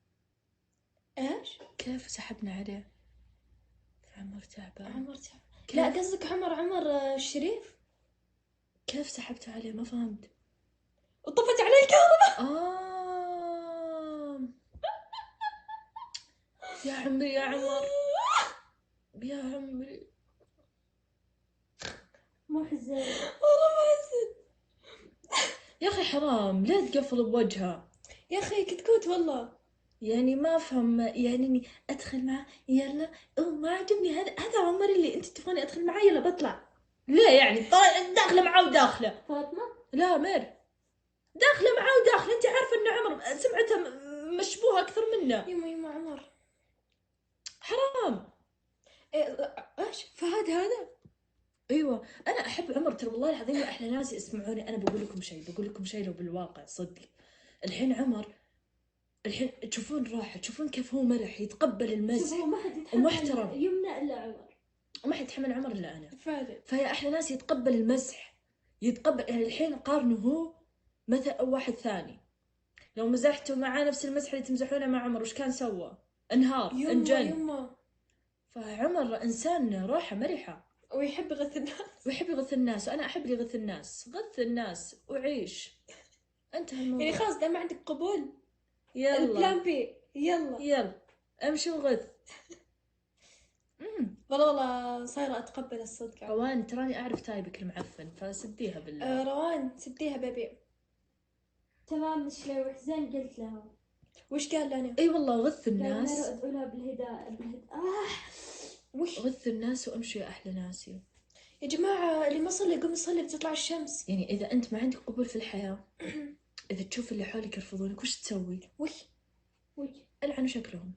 ايش؟ كيف سحبنا عليه؟ عمر تعبان. لا قصدك عمر الشريف. كيف سحبت عليه؟ ما فهمت. وطفت عليه الكهرباء. يا عمري يا عمر يا عمري محزن والله محزن يا اخي حرام لا تقفل بوجهها يا اخي كتكوت والله. يعني ما افهم يعني اني ادخل معه يلا ما عجبني هذا عمر اللي انت تبغاني ادخل معاه يلا بطلع. ليه يعني داخله معاه وداخله فاطمة؟ لا مير داخله معاه وداخله. انت عارفه ان عمر سمعته مشبوهه اكثر منه. يما عمر حرام. ايش فهد هذا؟ ايوه انا احب عمر ترى والله العظيم يا احلى ناس اسمعوني. انا بقول لكم شيء لو بالواقع صدق. الحين عمر الحين تشوفون راحه، تشوفون كيف هو مرح يتقبل المزح ومحترم. يمنع الا عمر، وما حد يتحمل عمر الا انا. فهد فيا احلى ناس يتقبل المزح يتقبل. يعني الحين قارنه هو مثل او واحد ثاني، لو مزحتوا معاه نفس المزح اللي تمزحونه مع عمر وش كان سوى؟ انهار انجن. يما فعمر انسان روحه مرحه ويحب يغث الناس. وانا احب اللي يغث الناس. غث الناس وعيش. انتهى الموضوع. يعني خلاص دام عندك قبول يلا البلان بي يلا امشي وغث. والله صايرة اتقبل الصدق. روان تراني اعرف تايبك المعفن فسديها بالله. روان سديها بيبي. تمام مش لو حزين قلت لها وش قال لنا؟ اي والله غث الناس. ادعو لها بالهداء غث الناس وامشي يا احلى ناسي. يا جماعة اللي ما صلي يقوم يصلي بتطلع الشمس. يعني اذا انت ما عندك قبول في الحياة اذا تشوف اللي حولك يرفضونك وش تسوي؟ وش العنوا شكلهم،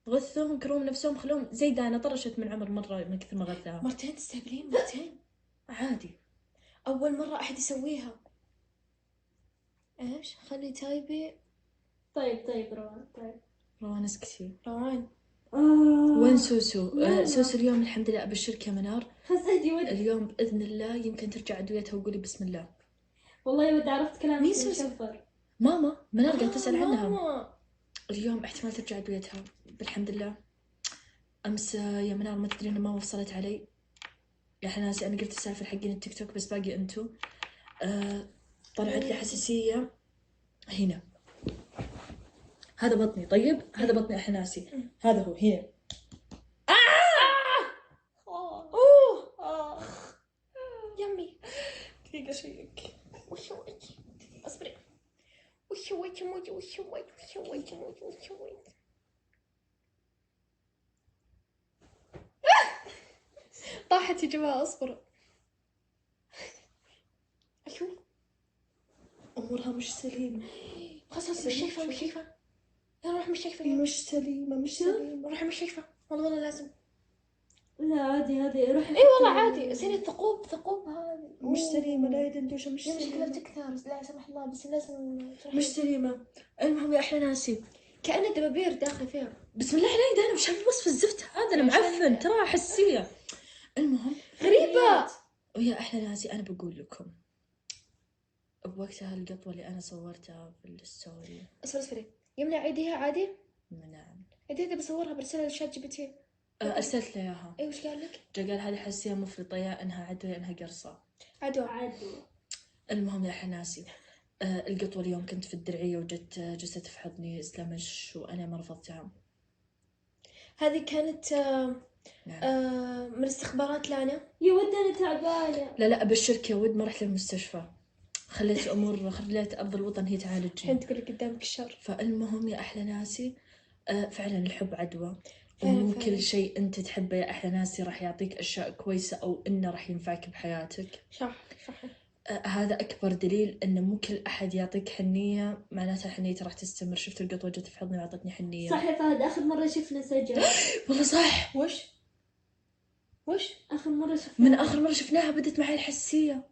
غثوهم، كروهم نفسهم، خلوهم زي دانا طرشت من عمر مرة من كثر ما غثاها. مرتين تستهبلين مرتين عادي. اول مرة احد يسويها. ايش خلي تايبي. طيب روان اسكتي. روان وين سوسو؟ سوسو اليوم الحمد لله ابشرك يا منار. خسدي ود اليوم باذن الله يمكن ترجع عدويتها وقولي بسم الله. والله ود عرفت كلامك. مين سوسو؟ ماما منال قاعدة تسأل عنها. ماما. اليوم احتمال ترجع بيتها بالحمد لله. أمس يا منال ما تدرين ما وصلت علي يا حناسي. أنا قلت السالفة حقين التيك توك بس باقي أنتو. طلعت لي حساسية هنا. هذا بطني. طيب هذا بطني يا حناسي. هذا هو هنا. يمي. دقيقة شيك. وش سويت؟ اصبري. وش سويت؟ وش سويت؟ طاحت يا جماعة. اصبروا. اشوف أمورها مش سليمة. خلاص مش شايفة. يلا نروح مستشفى. مش سليمة. نروح المستشفى. والله لازم. لا عادي روح. اي والله عادي. زين الثقوب هذه مش سليمة. لا يدندوشة. مش مشكلة سليمة. تكثر. لا سمح الله. بس لازم مش سليمة. المهم يا أحلى ناسي كأن الدبابير داخل فيها. بسم الله علي. أنا مش عارفة وصف الزفت هذا. أنا معفن ترى حسية. المهم غريبة. ويا أحلى ناسي أنا بقول لكم بوقتها القطوة اللي أنا صورتها في الستوري. اصبري. يمنع عيديها عادي. نعم. عيديها بصورها برسلها للشات جي بي تي. أرسلت له إياها. اي وش قال لك؟ جا قال هذه حساسية مفرطة يا إنها عدوى يا إنها قرصة. عدو. المهم يا حناسي القطوة اليوم كنت في الدرعية وجت جلست في حضني اسلمش وأنا ما رفضتها. هذه كانت نعم. من استخبارات لانا. يا ود انا تعبانة. لا أبشرك يا ود ما رحت للمستشفى. خليت أرض الوطن هي تعالجني. الحين تقول لك قدامك الشر. فالمهم يا أحلى ناسي فعلا الحب عدوى. فعلاً. ومو كل شيء أنت تحبه يا أحلى ناسي راح يعطيك أشياء كويسة أو إنه راح ينفعك بحياتك. صح. هذا أكبر دليل إنه مو كل أحد يعطيك حنية معناتها حنيته راح تستمر. شفت القطوة جت في حضني وعطتني حنية. صح يا فهد آخر مرة شفنا سجل. والله صح. وش آخر مرة شفنا. من آخر مرة شفناها بدت معي الحساسية.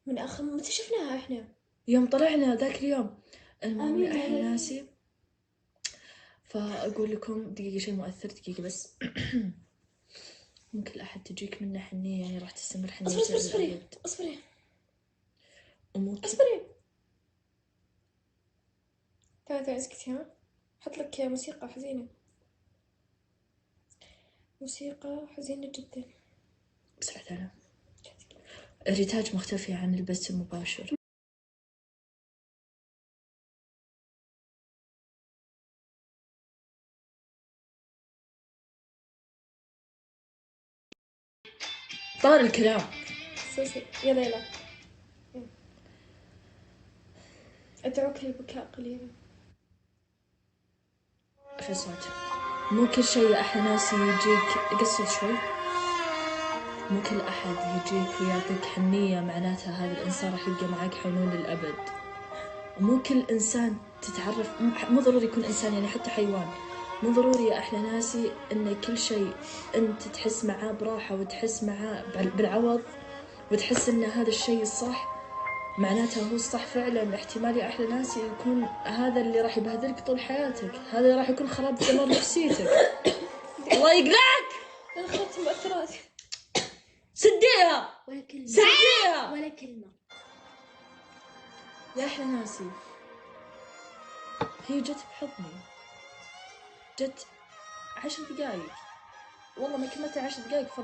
من آخر متى شفناها إحنا؟ يوم طلعنا ذاك اليوم. المهم يا أحلى ناسي فأقول لكم دقيقة شيء مؤثر. دقيقة بس. ممكن أحد تجيك منه حنية يعني راح تستمر حنية. اصبري. وممكن تعالي اسكتي. ها حط لك موسيقى حزينة. موسيقى حزينة جدا. بسرعة أنا الريتاج مختفي عن البث المباشر. طار الكلام. يلا أدعوك للبكاء قليلا. في صوت. مو كل شيء يا أحلى ناس يجيك. قصد شوي. مو كل أحد يجيك ويعطيك حنية معناتها هذا الإنسان راح يبقى معك حنون للأبد. ومو كل إنسان تتعرف مو ضروري يكون إنسان يعني حتى حيوان. مو ضروري يا أحلى ناسي إن كل شيء أنت تحس معاه براحة وتحس معاه بالعوض وتحس إن هذا الشيء الصح معناته هو الصح فعلا. احتمال يا أحلى ناسي يكون هذا اللي راح يبهدلك طول حياتك. هذا اللي راح يكون خراب دمار نفسيتك. الله يقلعك. أنا أخذت مؤثرات. سديها ولا كلمة. سديها ولا كلمة. يا أحلى ناسي هي جت بحضني. جت 10 دقايق والله ما كملت 10 دقايق.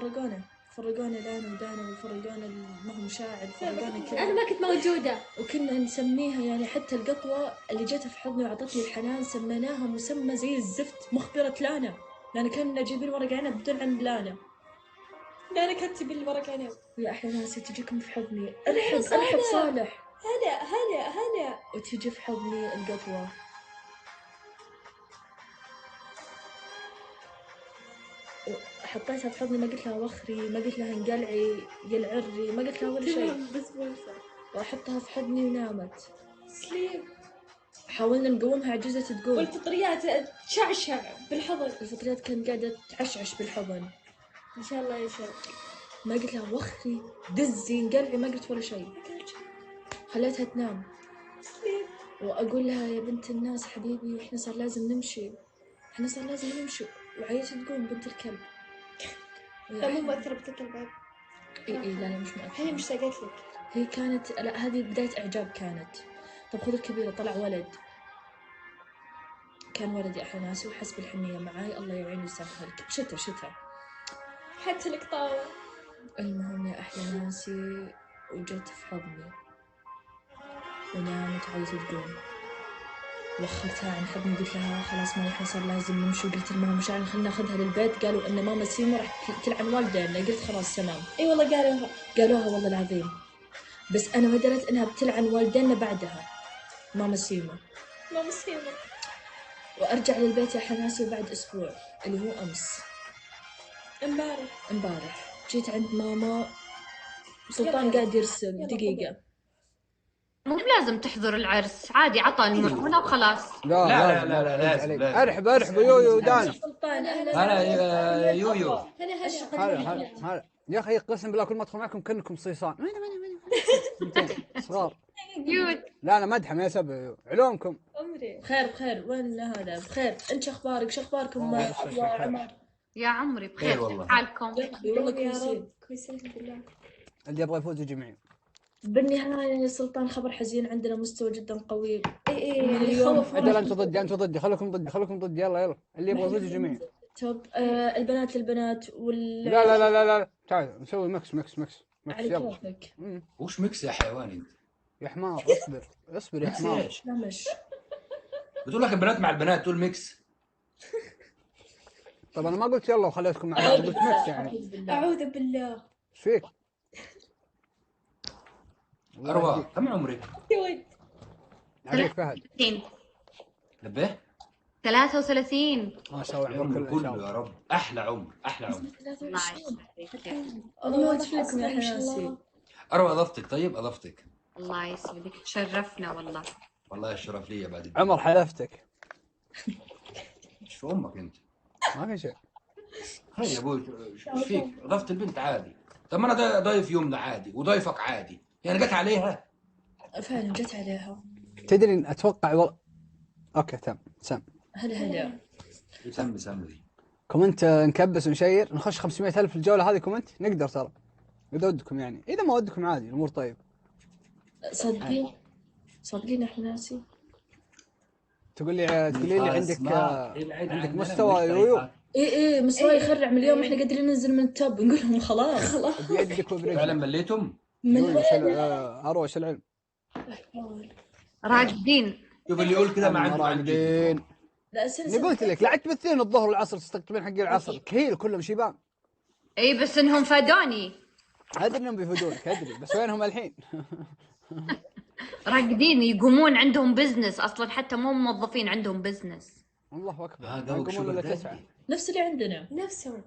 فرقونا لانا ودانا وفرقونا ما هو مشاعر. فرقونا كذا. أنا ما كنت موجودة. وكنا نسميها يعني حتى القطوة اللي جت في حضني وعطتني الحنان سميناها مسمى زي الزفت مخبرة لانا. لأن كنا جايبين ورق عنب بدون عند لانا. لانا كانت تبي لي ورق عنب. يا أحلى ناسي تجيكم في حضني. أرحب صالح. هلا. وتجي في حضني القطوة. حطيتها في حضني ما قلت لها وخري ما قلت لها انقلعي يلعري ما قلت لها ولا شيء. وأحطها في حضني ونامت. سليم. حاولنا نقومها عجزت تقوم. والفطريات تشعشع بالحضن. الفطريات كانت قاعدة تعشعش بالحضن. إن شاء الله يشوف. ما قلت لها وخري دزي انقلعي ما قلت ولا شيء. خليتها تنام. سليم. وأقول لها يا بنت الناس حبيبي إحنا صار لازم نمشي. وعيت تقوم بنت الكلب. لا مو مؤثرة بنت الكلب بعد. إي لا مش مؤثرة. هي مش ساقت لك. هي كانت لا هذه بداية إعجاب كانت. طب خذ الكبيرة، طلع ولد، كان ولد يا أحلى ناسي وحس بالحنية معاي، الله يعين ويسامحك. شتا حتى القطاوة. المهم يا أحلى ناسي وجت في حضني ونامت وعايزة تقوم، وخرتها عن حضني، قلت لها خلاص ما راح صار لازم نمشي، وقلت لماما مش عارف خلينا ناخذها للبيت، قالوا ان ماما سيما راح تلعن والدينا، قلت خلاص تمام. اي والله قالوها والله العظيم، بس انا ما درت انها بتلعن والدينا بعدها ماما سيما. وارجع للبيت يا حناسي وبعد اسبوع اللي هو امس امبارح جيت عند ماما، سلطان قاعد يرسم دقيقة. مو بلازم تحضر العرس، عادي عطى المؤونة وخلاص. لا لازم. ارحب يويو وداني. سلطان هلا يويو. هلا يا اخي قسم بالله كل ما ادخل معكم كأنكم صيصان. صغار. كيوت. لا مدحم يا سبع علومكم. بخير وين هذا؟ بخير. انت شو اخباركم عمر؟ يا عمري بخير والله. حالكم؟ والله كويسين. الحمد لله. اللي يبغى يفوز جميع. بالنهاية يا سلطان خبر حزين، عندنا مستوى جدا قوي. اي يخوف. اجل انتوا ضدي خليكم ضدي يلا اللي يبغى يفوز جميع. طب البنات للبنات لا تعال نسوي مكس على يلا. كيفك. وش ميكس يا حيوان انت؟ يا حمار اصبر يا حمار. ايش؟ لا مش بتقول لك البنات مع البنات تقول ميكس. طب انا ما قلت يلا وخليتكم مع بعض، قلت مكس يعني. اعوذ بالله. ايش فيك؟ اروى كم عمرك؟ عليك فهد. نبه 33. ما شاء الله العمر عمرك كله يا رب. احلى عمر. الله يسعدك. الله يسعدكم يا حناسي. اروى اضفتك. طيب اضفتك. الله يسعدك، شرفنا والله. والله الشرف لي بعد. عمر حلفتك. شو امك انت؟ ما في شيء. هي يا ابوي ايش فيك؟ اضفت البنت عادي. طب ما انا ضايف يمنى عادي وضايفك عادي، يعني جت عليها. فعلا جت عليها. تدري اتوقع اوكي تم سم. هلا سم لي. كومنت نكبس ونشير نخش 500,000 الجوله هذه كومنت نقدر ترى اذا ودكم، يعني اذا ما ودكم عادي الامور طيب. صدقين يا حناسي. تقول لي عندك مستوى يويو. ايه مستوى يخرع من اليوم، احنا قادرين ننزل من التوب نقول لهم خلاص بيدك وبرجلك. فعلا مليتم؟ اروى شو العلم. راجدين. شوف اللي يقول كذا ما عنده راقدين. لا اللي قلت لك لا تمثلين الظهر والعصر تستقطبين حق العصر كهيل كلهم شيبان. اي بس انهم فادوني. ادري انهم بيفيدونك ادري، بس وينهم الحين؟ راقدين يقومون عندهم بزنس اصلا، حتى مو موظفين عندهم بزنس. الله اكبر. هذا يقومون شغل ولا ذاتي. 9. نفس اللي عندنا. نفسهم.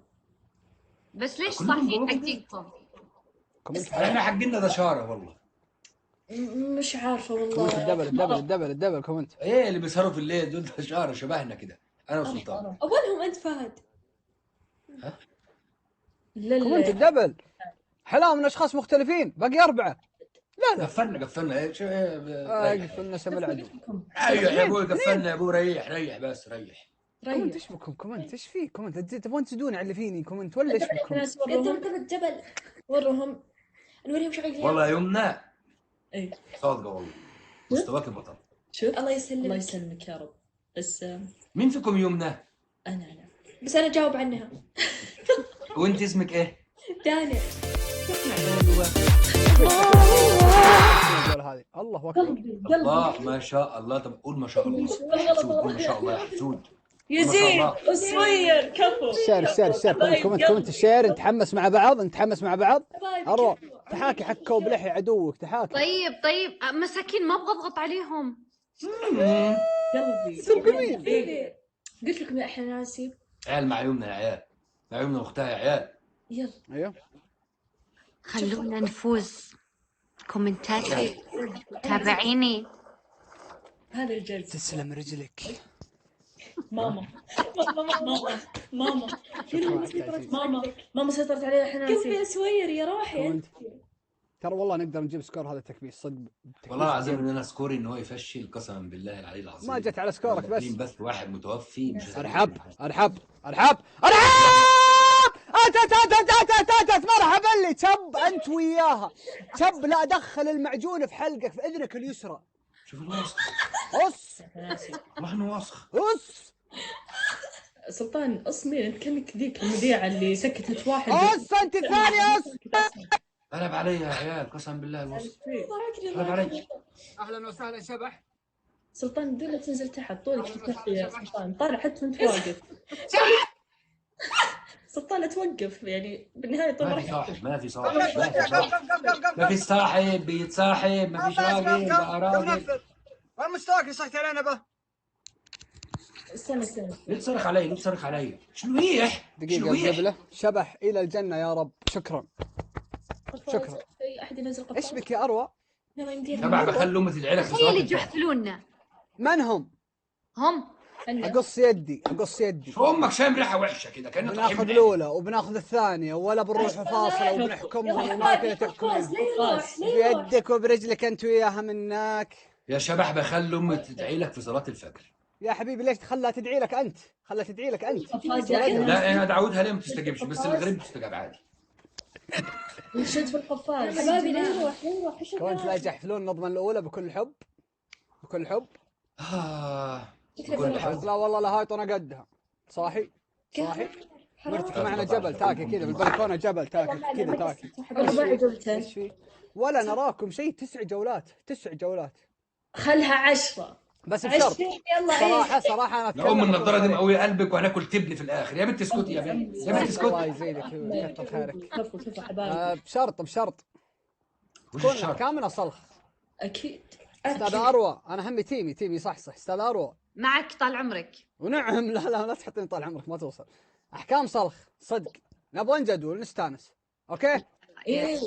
بس ليش صاحيين حقيقكم؟ احنا حقنا ذا شاره والله. مش عارفة والله. كومنت الدبل كومنت. ايه اللي بيسهروا في الليل دول ذا شاره شبهنا كده انا وسلطان. اولهم انت فهد. كومنت الدبل. حلاوه من اشخاص مختلفين باقي 4. لا قفلنا ايه شو قفلنا سم العدو. ايوه يا ابوي قفلنا يا ابوي. ريح بس ريح. كومنت ايش بكم كومنت ايش فيه كومنت تبغون تسدون على اللي فيني كومنت ولا ايش بكم؟ قدام الجبل. ورهم نوريهم شغالين. والله يمنى ايه صادقه والله. مستواك بطل. شوف الله يسلمك. الله يسلمك يا رب. بس مين فيكم يمنى؟ انا بس انا جاوب عنها. وانت اسمك ايه؟ دانا. هذه الله اكبر. الله ما شاء الله. طب قول ما شاء الله. قول ما شاء الله يا حسود. يزيد وصوير كفو. الشير كومنت الشير. نتحمس مع بعض. اروى تحاكي حق كوب لحي عدوك تحاكي. طيب مساكين ما ابغى اضغط عليهم. قلبي قلت لكم يا احلى ناسي. عيال مع يمنى يا عيال. مع يمنى واختها يا عيال. يلا ايوه خلونا نفوز. كومنتاتي تابعيني. هذا الجلد. تسلم رجلك. ماما سيطرت علي احنا كيف يا سوير يا روحي انت. ترى والله نقدر نجيب سكور هذا التكبيس صدق. والله العظيم ان انا سكوري ان هو يفشل قسما بالله العلي العظيم. ما جت على سكورك بس واحد متوفي مش ارحب مرحبا لي تب انت وياها تب. لا ادخل المعجون في حلقك في اذنك اليسرى. شوف الوسخ. أص والله انه وسخ. أص سلطان اصمي انت كانك ذيك المذيعة اللي سكتت واحد. أص أنت الثاني أص. قلب علي يا عيال قسم بالله الوسخ. قلب علي. أهلا وسهلا شبح. سلطان بدون لا تنزل تحت طولك في التغطية يا سلطان، طالع حتى وانت واقف. سلطان لا توقف يعني بالنهاية طول ما راح في صاحب ما في صاحب ما في صاحب ما في صاحب بيتصاحب ما فيش راجل بقى راجل. وين مستواك اللي صحت علينا به؟ استنى. لا تصرخ علي لا تصرخ علي. شنو يح؟ دقيقة الزبلة. شبح إلى الجنة يا رب. شكرا. شكرا. اي احد ينزل قفاز. إيش بك يا أروى؟ تبع بخلي امي تدعي لك في هي صلاة اللي الفجر. جحفلونا من هم؟ هم. أقص يدي أقص يدي. شو امك شايم ريحه وحشه كذا كانه بناخذ طحين. الأولى وبناخذ الثانية ولا بنروح فاصلة وبنحكمهم وما كذا تحكمين. بيدك وبرجلك أنت وياها منك. يا شبح بخلي امي تدعي لك في صلاة الفجر. يا حبيبي ليش تخلها تدعي لك أنت؟ خلها تدعي لك أنت. لا انا دعوتها ليه ما تستجيبش بس الغريب تستجاب عادي. نشد في القفاز. حبايبي لا يروح ايش كمان لا يجحفلون نضمن الأولى بكل حب. بكل حب. بكل حب. لا والله لا هاي طنا قدها. صاحي؟ صاحي؟ مرتكي معنا جبل تاكي كذا بالبلكونة جبل تاكي كذا تاكي. ربع جولتين. ايش في؟ ولا نراكم شيء 9 جولات 9 جولات. خلها 10. بس بشرط صراحة أنا يا ام النضاره دي مقويه قلبك وهناكل تبني في الاخر. يا بنت اسكتي يا بنت يا بنت الله اسكتي. يزيدك ويكثر خيرك. كفو حبايبي. بشرط وش كون الشرط؟ كامل صلخ. اكيد. استاذ اروى انا همي تيمي صحصح. استاذ اروى معك طال عمرك. ونعم. لا تحطين طال عمرك ما توصل. احكام صلخ صدق نبغى نجدول نستانس. اوكي ايه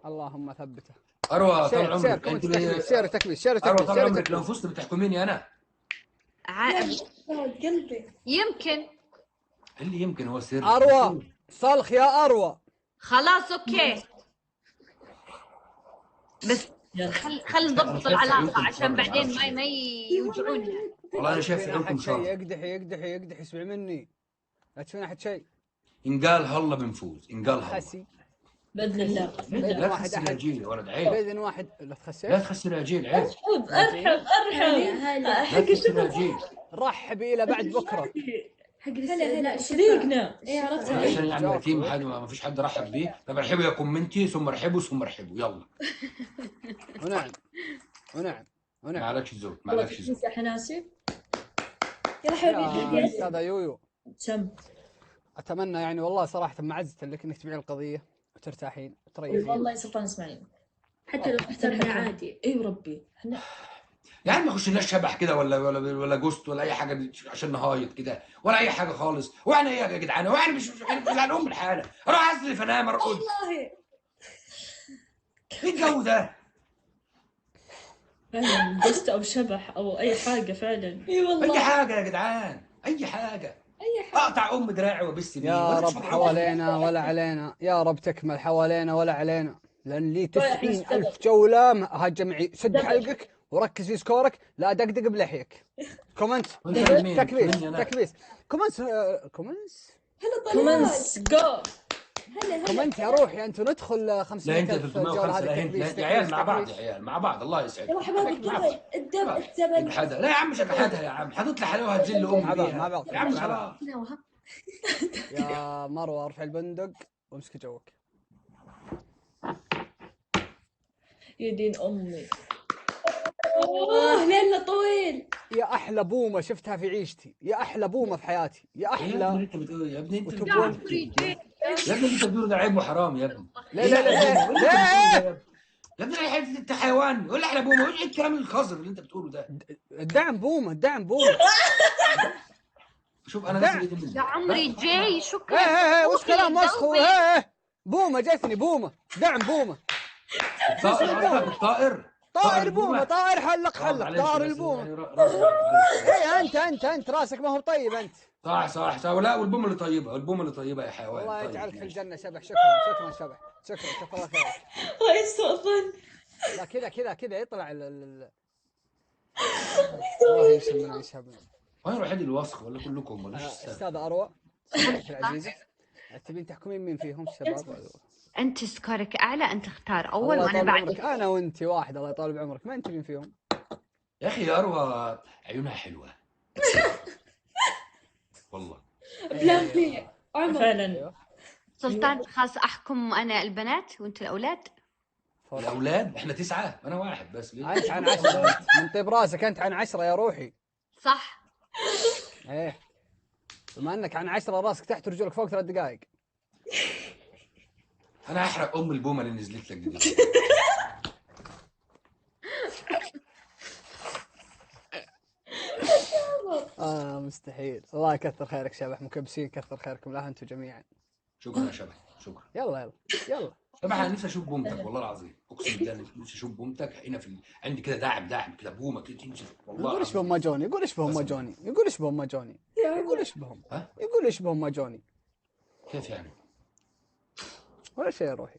اللهم ثبته. اروى طال عمرك انت شير تكبيس اروى طال عمرك لو فزت بتحكميني انا. قلبي يمكن. اللي يمكن هو السر. اروى صلخ يا اروى. خلاص اوكي بس خل نضبط العلاقة عشان بعدين ما يوجعونا. والله انا شايف عندكم شر. يقدح اسمع مني لا تشوفين احد شيء. ان قال هلا بنفوز ان قال هلا. حسي باذن الله. لا تخسر يا جيل يا ولد عيب. باذن واحد لا لا تخسر. تخسر يا جيل عيب. ارحب لا تخسر يا جيل. رحبي الى بعد بكره. حق لا صديقنا. ايه عرفت. عشان يعني تيم حد ما فيش حد رحب بيه. طب ارحبوا يا كومنتي ثم ارحبوا يلا. ونعم معلكش ذوق معلكش ذوق. يا حناسي. يا حبيبي يا استاذ يويو سم. اتمنى يعني والله صراحه معزه لك انك تبيعين القضيه وترتاحين وتريحين. والله يا سلطان اسمعيني حتى لو احترنا عادي. اي وربي احنا يعني ما يخشلناش شبح كده ولا جوست ولا اي حاجه عشان نهايط كده ولا اي حاجه خالص. واحنا ايه يا جدعان؟ واحنا مش على ام الحاله. اروح اسلف انام ارقد. والله ايه الجو ده؟ فعلا جست او شبح او اي حاجه فعلا. اي والله اي حاجه يا جدعان اي حاجه. اقطع ام دراعي وابس بيه. يا رب حوالينا ولا علينا. يا رب تكمل حوالينا ولا علينا. لان لي 90,000 جوله هالجمعي. سد حلقك وركز في سكورك. لا دقدق بلحيك. كومنت تكبيس كومنت كومنس جو. كومنت يا روحي انتم ندخل 500,000 جوله هذه يا عيال مع بعض. يا عيال مع بعض الله يسعدك. يا حبايبي الدم لا يا عم مش هتحدها يا عم. حتطلع حلاوه هتذل امي مع بعض يا عم خلاص. يا مروه ارفع البندق وامسك جوك. يا دين امي. ليلنا طويل. يا احلى بومه شفتها في عيشتي. يا احلى بومه في حياتي. يا يا ابني احلى. انت بتقول يا ابني انت وتبون يا ابني انت بتقول ده عيب وحرام يا ابني. لا يا ابني انت حيوان ولا احلى بومه. ايه الكلام القذر اللي انت بتقوله ده؟ الدعم بومه شوف انا ناسي ايدي يا عمري جاي شكرا. ايه وش كلام وسخ. بومه جتني بومه دعم بومه. طائر بومه طائر حلق طائر البومه. ايه انت راسك ما هو طيب انت. صح لا والبومه اللي طيبه يا حيوان. الله طيب يجعلك في ماشي. الجنه شبح. شكرا شبح. شكرا الله خيرك. هاي استغفر. لا كذا يطلع الله يسلمنا يسلمنا. وين الوحيد الوسخ ولا كلكم ولا ايش السالفه؟ استاذ اروى العزيزه تبين تحكمين مين فيهم الشباب؟ انت سكورك اعلى، انت اختار اول الله وانا يطول بعدك. عمرك، انا وانت واحد، الله يطول بعمرك، ما انت مين فيهم؟ يا اخي يا اروى عيونها حلوه والله. بلافي عمر. فعلا. سلطان خلاص احكم انا البنات وانت الاولاد. الاولاد احنا 9 انا واحد بس ليه؟ انت عن 10 انت، من طيب راسك انت عن 10 يا روحي. صح. ايه بما انك عن 10 راسك تحت ورجولك فوق 3 دقائق. انا هحرق ام البومه اللي نزلت لك دي. مستحيل. الله يكثر خيرك شبح مكبسين، كثر خيركم لا انتم جميعا. شكرا يا شبح شكرا. يلا يلا. شبح انا نفسي اشوف بومتك والله العظيم، اقسم بالله نفسي اشوف بومتك هنا عندي كده داعم كده بومه كده تنزل والله. يقول اشبه ام جوني، يقول اشبه ام جوني، يقول اشبه ام جوني، يقول اشبههم، يقول اشبه ام جوني. كيف يعني؟ ولا شيء يا روحي.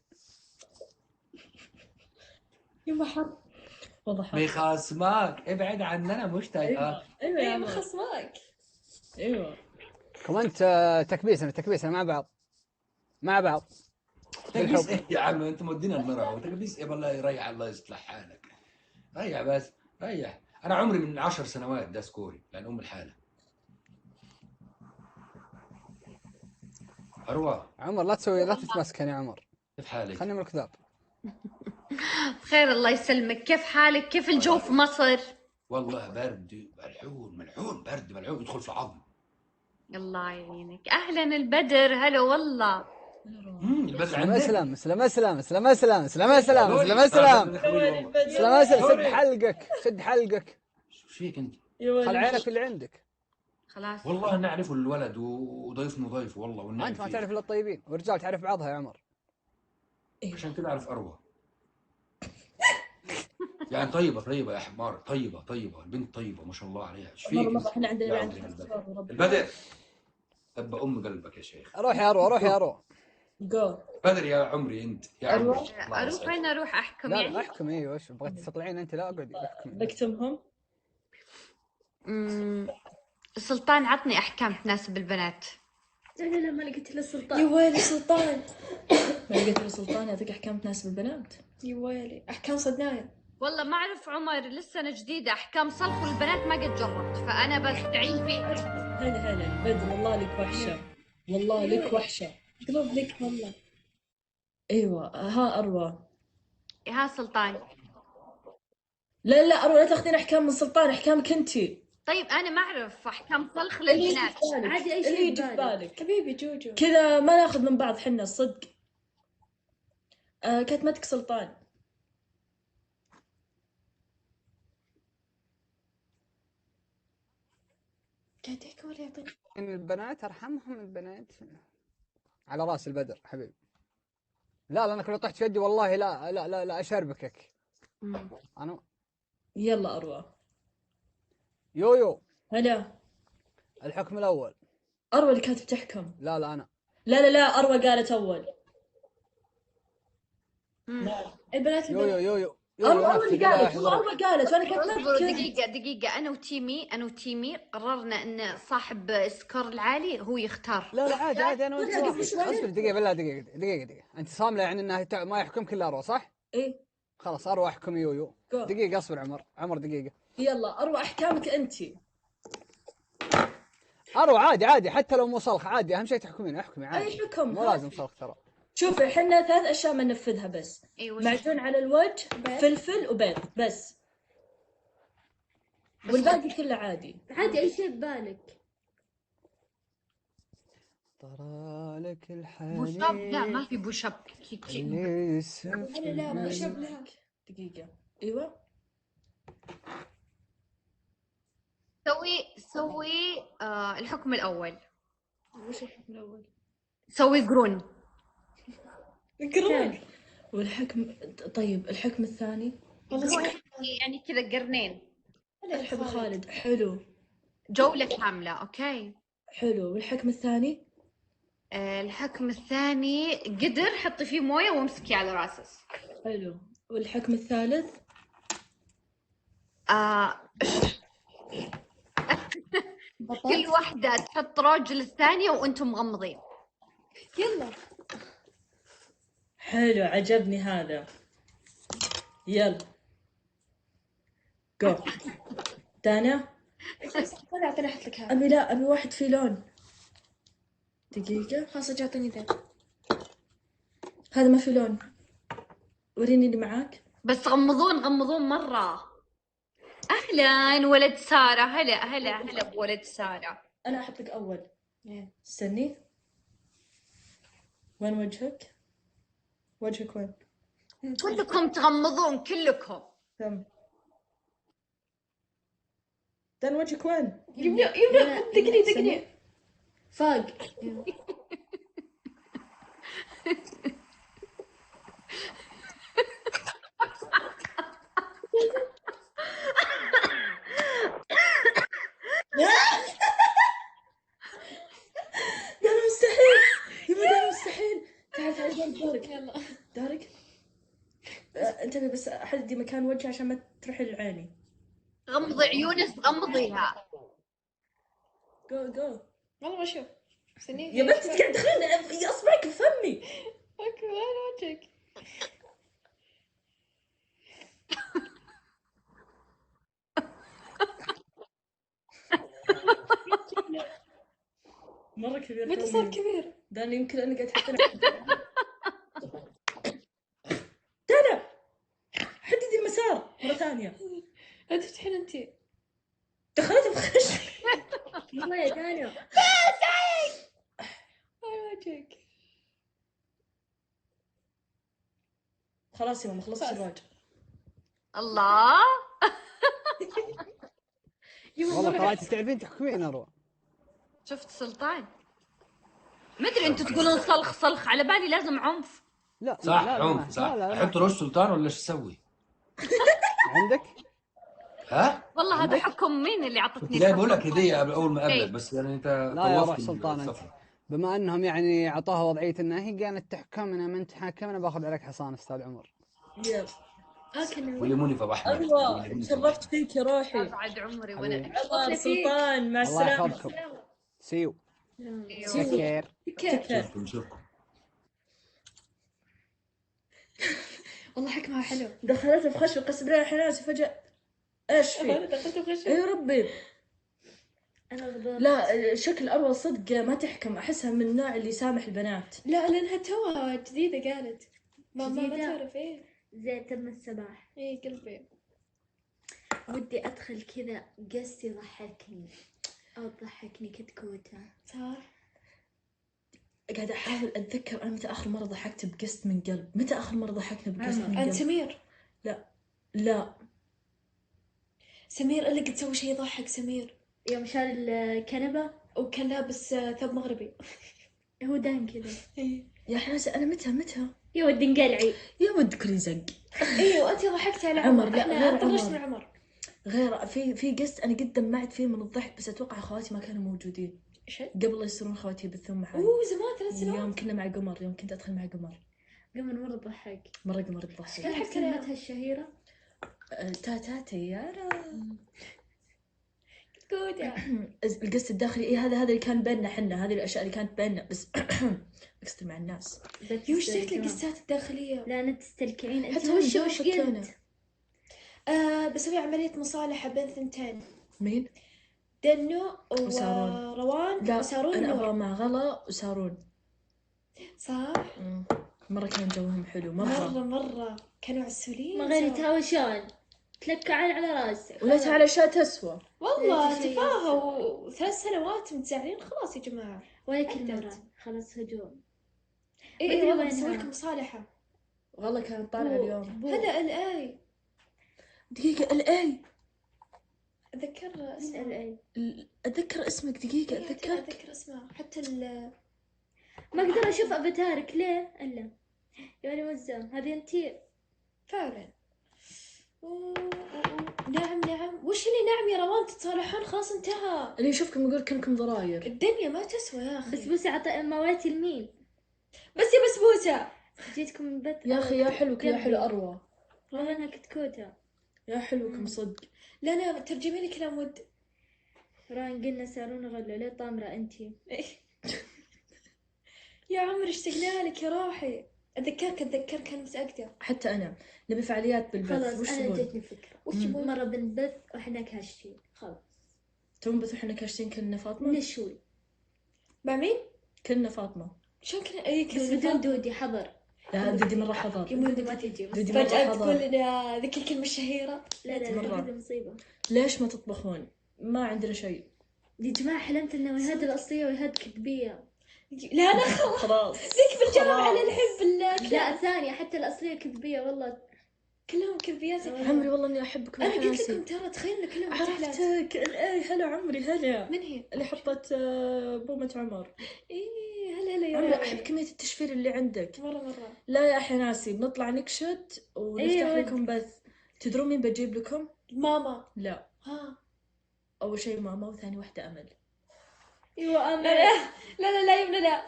يما حر. واضح. مخاصماك ابعد عننا مش طايقاك. ايوه يا ايه عمر. خصمك. ايوه. كومنت تكبيسنا مع بعض. تكبيس ايه يا عم انت مودينا المرأة، تكبيس ايه والله يريح الله يصلح حالك. ريح بس ريح. انا عمري من 10 سنوات ده سكوري لان ام الحالة. اروى عمر لا تتمسكن يا عمر. كيف حالك؟ خلني من الكذاب. بخير الله يسلمك، كيف حالك؟ كيف الجو في مصر؟ والله برد ملحون برد ملحون يدخل في العظم. الله يعينك. اهلا البدر، هلا والله. البدر عندك؟ اسلم سد حلقك. شو فيك انت؟ خل عينك في اللي عندك. خلاص والله نعرف الولد وضيفنا ضيف والله والنعم انت ما فيه. تعرف الا الطيبين، والرجال تعرف بعضها يا عمر. عشان كده اعرف اروى. يعني طيبة يا حمار، طيبة البنت طيبة ما شاء الله عليها. ايش فيك؟ مرة احنا عندنا يا بعد البدر تبقى ام قلبك يا شيخ. روح يا اروى. جو. بدر يا عمري انت يا عمري. اروح وين اروح احكم لا يعني؟ احكم. ايوه ايش بغيت تطلعين انت؟ لا اقعدي احكم. بكتمهم. سلطان عطني احكام تناسب البنات. لا ما لقيت الا سلطان. يا ويلي سلطان. ما لقيت لي سلطان يعطيك احكام تناسب البنات. يا ويلي احكام صدنايا. والله ما اعرف عمر، لسه انا جديده، احكام صلح والبنات ما قد جربت، فانا بستعين فيك. هلا بدر، والله لك وحشه، والله لك وحشه. قلوب لك والله. ايوه ها اروى. ها سلطان. لا اروى لا تاخذين احكام من سلطان، احكامك انتي. طيب انا ما اعرف احكام صلخ للبنات. عادي اي اللي شيء يجي في بالك. حبيبي جوجو. كذا ما ناخذ من بعض حنا الصدق. كتمتك سلطان. قاعد يحكي ولا يعطيني. البنات ارحمهم البنات. على راس البدر حبيبي. لا لانك لو طحت في يدي والله لا اشربكك. انا يلا اروى. يويو. هلا. الحكم الاول. اروى اللي كانت بتحكم. لا انا. لا اروى قالت اول. البنات يويو اروى اللي قالت، اروى قالت وانا كنت اصبروا دقيقة، انا وتيمي قررنا ان صاحب سكور العالي هو يختار. لا عادي انا وانت واحد. اصبر دقيقه بالله دقيقه. انت صامله يعني انها ما يحكمك الا اروى صح؟ ايه خلاص اروى احكم يويو. دقيقه اصبر عمر دقيقه. يلا اروى احكامك انتي. اروى عادي حتى لو مو صلخ عادي، اهم شيء تحكمين. احكمي عادي. اي حكم مو لازم صلخ ترى. شوفي احنا 3 اشياء ما ننفذها بس. أيوة. معجون على الوجه، فلفل وبيض بس. والباقي كله عادي اي شيء ببالك. طرالك الحنين. بوشب؟ لا ما في بوشب. لا مو شب لها. دقيقة. ايوه سوي الحكم الاول. وش الحكم الاول؟ سوي قرون. قرون. والحكم طيب الحكم الثاني يعني كذا قرنين. الحب خالد. حلو. جولة كاملة. اوكي حلو. والحكم الثاني الحكم الثاني قدر حطي فيه مويه وامسكي على راسك. حلو. والحكم الثالث كل واحدة تحط راجل الثانية وانتم مغمضين. يلا حلو، عجبني هذا. يلا جو. دانا أنا أعطيني أحط لك هذا. أبي، لا أبي واحد فيه لون. دقيقة، خلاص أجي أعطيني ذا. هذا ما فيه لون. وريني اللي معاك. بس غمضون مرة. أهلا ولد سارة، هلا بولد سارة. أنا أحط لك أول. إيه. استني، وين وجهك؟ وجهك وين؟ كلكم تغمضون كلكم. تم. دان وجهك وين؟ يمنا دقني فاق. دان مستحيل، يبا دان مستحيل. تعال دارك. يلا. دارك. انتبه بس حددي مكان وجهي عشان ما تروحي لعيني. غمضي عيونك، غمضيها. جو. والله ما أشوف. استني. يا بنت قاعد تدخلين اصبعك بفمي. أوكي وين وجهك؟ مرة كبير. متى صار كبير؟ دانا يمكن انا قاعد تحطين. دانا حددي المسار مرة ثانية. أنت تفتحين أنت. دخلت بخش. يلا يا دانا. وين وجهك؟ خلاص يا ماما خلصت الزواج. الله. والله خلاص تعرفين تحكمين اروى. شفت سلطان؟ ما ادري انتوا تقولون صلخ على بالي لازم عنف. لا صح لا عنف صح. احط روش سلطان ولا ايش اسوي؟ عندك؟ ها؟ والله هذا حكم مين اللي كنت عطتني جاي بقول لك الحكم؟ هديه قبل اول ما إيه. اقابلك بس يعني انت لا يا روح طوفت سلطان انت. السفرة. بما انهم يعني اعطوها وضعيه انها هي كانت تحكم، انا من تحكم انا باخذ عليك حصان استاذ عمر. يلا. وليموني في بحر. ايوه تشرفت فيك يا روحي. اسعد عمري وانا الله سلطان مع الله السلامة. يحفظكم. سيو. أيوه. كير. نشوفكم. والله حكمها حلو. دخلتها في خشم قسم بالله حناسي فجأة. ايش في؟ دخلت بخشم. يا ربي. انا غضب. لا شكل اروى صدق ما تحكم، احسها من النوع اللي يسامح البنات. لا لأنها توها جديدة قالت. ما جديدة؟ تعرف إيه. زي تم الصباح. إيه قلبي. ودي ادخل كذا قص يضحكني او تضحكني كتكوتة. صح. قاعدة احاول اتذكر انا متى اخر مرة ضحكت بقسط من قلب. متى اخر مرة ضحكنا بقسط من أنت قلب؟ سمير. لا سمير اللي قد تسوي شيء يضحك. سمير يوم شال الكنبة وكان لابس ثوب مغربي. هو دايم كذا. يا حناسي انا متى يا ودي انقلعي. يا ودك يزق. ايوه وانت ضحكت على عمر. عمر. لا، احنا غير طرشنا عمر. عمر. غير في قسط انا قد دمعت فيه من الضحك، بس اتوقع اخواتي ما كانوا موجودين ايش؟ قبل لا يصيرون خواتي يبثون معي. اوه زمان 3 سنوات. يوم كنا مع قمر، يوم كنت ادخل مع قمر قمر مرة ضحك. مرة قمر تضحك. كيف كلمتها الشهيرة؟ تاتا تيارة. كودا. القسط الداخلي ايه هذا اللي كان بيننا حنا، هذه الاشياء اللي كانت بيننا بس اقصد مع الناس. يوش شكل القصات الداخلية. لا انت تستلكعين انت. حتى وش وش قلت؟ بسوي عملية مصالحة بين ثنتين. مين؟ دنو وسارون. وروان. لا وسارون انا نور. ابغى مع غلا وسارون. صح. مرة كان جوهم حلو مرة كانوا عسولين. ما غير يتهاوشون تلكعين على راسك. ولا تعال اشياء تسوى. والله شيء تفاهوا 3 سنوات متزعلين. خلاص يا جماعة. ولا كل مرة خلاص هجوم. ايه مدري والله وينها. بسوي لكم مصالحة. غلا كانت طالعة اليوم. هذا الاي. دقيقة الاي. اتذكر اسأل اسمه. اي. اتذكر اسمك دقيقة اتذكرك. اتذكر اسمه حتى ما اقدر اشوف افاتارك ليه؟ الا يعني وزام هذه انتي فعلا. نعم وش اللي نعم يا روان تتصالحون خلاص انتهى. اللي يشوفكم يقول كنكم ضراير. الدنيا ما تسوى يا اخي. بسبوسة عطى مواتي المين. بس يا بسبوسة. جيتكم من بيت يا اخي يا حلوك يا حلو اروى. والله انها كتكوتة. يا حلوكم صدق. لا ترجمي لي كلام ود. راين قلنا سارون غلة ليه طامرة انتي. يا عمر اشتقنا لك يا روحي. اتذكر كان متأكدة. حتى انا نبي فعاليات بالبث. خلاص وش انا تبون؟ جتني فكرة. مرة بنبث واحنا كاشتين. خلاص تبون بث احنا كاشتين كلنا فاطمه؟ نشوي مع مين؟ كلنا فاطمه. شلون كنا اي بدون دودي حضر. لا دودي مره حضر. دودي ما تجي بس دودي مرة فجأة حضر. تقول لنا ذيك الكلمة الشهيرة. لا لا مرة. هذه مصيبة ليش ما تطبخون؟ ما عندنا شيء. يا جماعة حلمت ان وهاد الأصلية وهاد كذبية. لا لا خلاص ذيك بالجامعة على الحب لا الثانية حتى الأصلية كذبية والله. كلهم كذبيات. عمري والله اني احبكم يا انا قلت حناسي. لكم ترى تخيل ان كلهم رحلات. عرفتك الاي. هلا عمري هلا. من هي؟ اللي حطت بومة عمر. ايه هلا يا عمري رامي. احب كمية التشفير اللي عندك. مرة لا يا حناسي بنطلع نكشت ونفتح أيوة. لكم بث. تدرون مين بجيب لكم؟ ماما. لا ها اول شيء ماما وثاني واحدة امل. ايوه لا لا لا لا يمنا لا.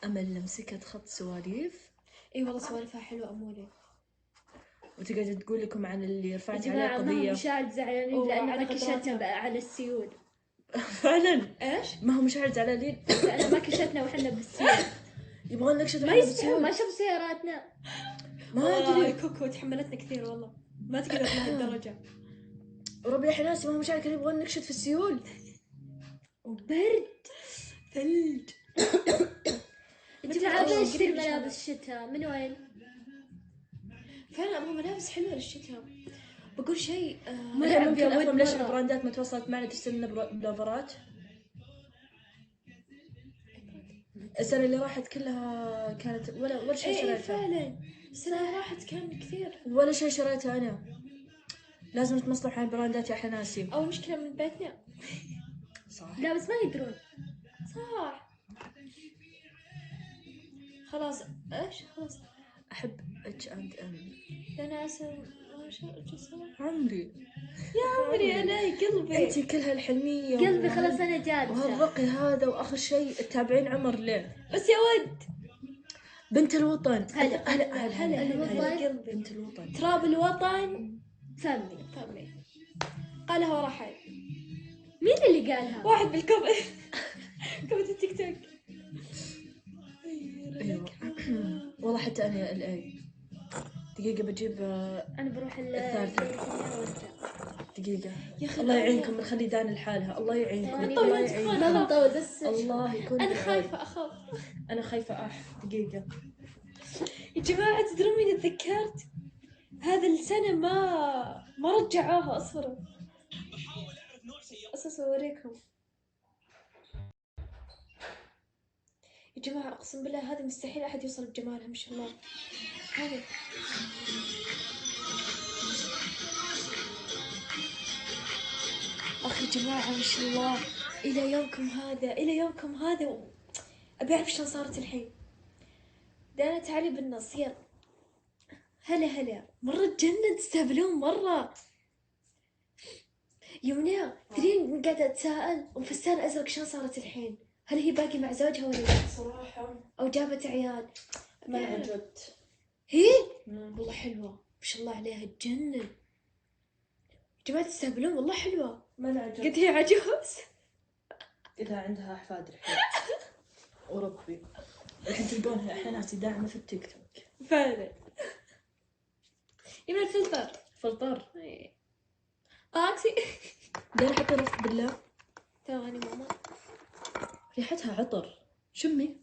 امل مسكت خط سواليف اي والله سوالفها حلوة اموري. وتقعد تقول لكم عن اللي يا رفعت عليه جماعة ما قضية. هم مشاعر زعلانين أوه، لأن على ما كشتنا غدراتها. على السيول. فعلا ايش؟ ما هو مشاعر زعلانين. لأن ما كشتنا وحنا بالسيول. يبغون نكشت ما وإحنا يستحوا ما بالسيول. شافوا سياراتنا. ما ادري ادري. كوكو تحملتنا كثير والله. ما تقدر لهالدرجة. وربي يا حناسي ما هو مشاعر كانوا يبغون نكشت في السيول. وبرد. ثلج. يا جماعة والله بشتري قريب إن شاء ملابس شتاء من وين؟ فعلا ابغى ملابس حلوة للشتاء. بقول شيء لا ممكن يا افهم ود ليش مرة. البراندات ما تواصلت معنا ترسل لنا بلوفرات. السنة اللي راحت كلها كانت ولا شيء ايه شريتها. فعلا السنة اللي راحت كان كثير. ولا شيء شريتها انا. لازم نتمصلح عن البراندات يا حناسي. اول مشكلة من بيتنا. صح. لا بس ما يدرون. صح. خلاص ايش خلاص. احب H&M. انا اسم ما شاء الله. عمري عمري انا قلبي. انتي كلها الحلمية قلبي خلاص أنا جالسة. وهالرقي هذا. واخر شيء تتابعين عمر ليه؟ بس يا ود بنت الوطن. هلا هلا الوطن. قلبي. بنت الوطن. تراب الوطن فهمني. فهمي. قالها ورا حي مين اللي قالها؟ واحد بالكومنت كومنت التيك توك. ايوه والله حتى انا يا الاي. دقيقة بجيب أنا بروح الثالثة. دقيقة. يا اخي الله يعينكم بنخلي دان لحالها. الله يعينكم. يعني الله ما يعينكم. بنطول بس. الله يكون انا بعون. خايفة اخاف. انا خايفة دقيقة. يا جماعة تدرون مين تذكرت؟ هذا السنة ما رجعوها اصبروا. اساس اوريكم يا جماعة اقسم بالله هذه مستحيل احد يوصل بجمالها ما شاء الله. هذه اخي جماعة ما شاء الله. الى يومكم هذا ابي اعرف شلون صارت الحين. دانا تعالي بالنص يلا. هلا مرة تجنن تستهبلون مرة. يمنى تدرين قاعدة اتساءل وفستان ازرق شلون صارت الحين؟ هل هي باقي مع زوجها ولا لا؟ صراحة او جابت عيال؟ ما عجبت. هي والله حلوة ما شاء الله عليها تجنن. يا جماعة تستهبلون والله حلوة. ما عجبت. قد هي عجوز. إذا عندها أحفاد الحين. وربي الحين تلقونها حناسي داعمة في التيك توك. فعلا. يمنى الفلتر فلطر. اكسي. داير حتى رفض بالله. ثواني ماما. ريحتها عطر. شمي.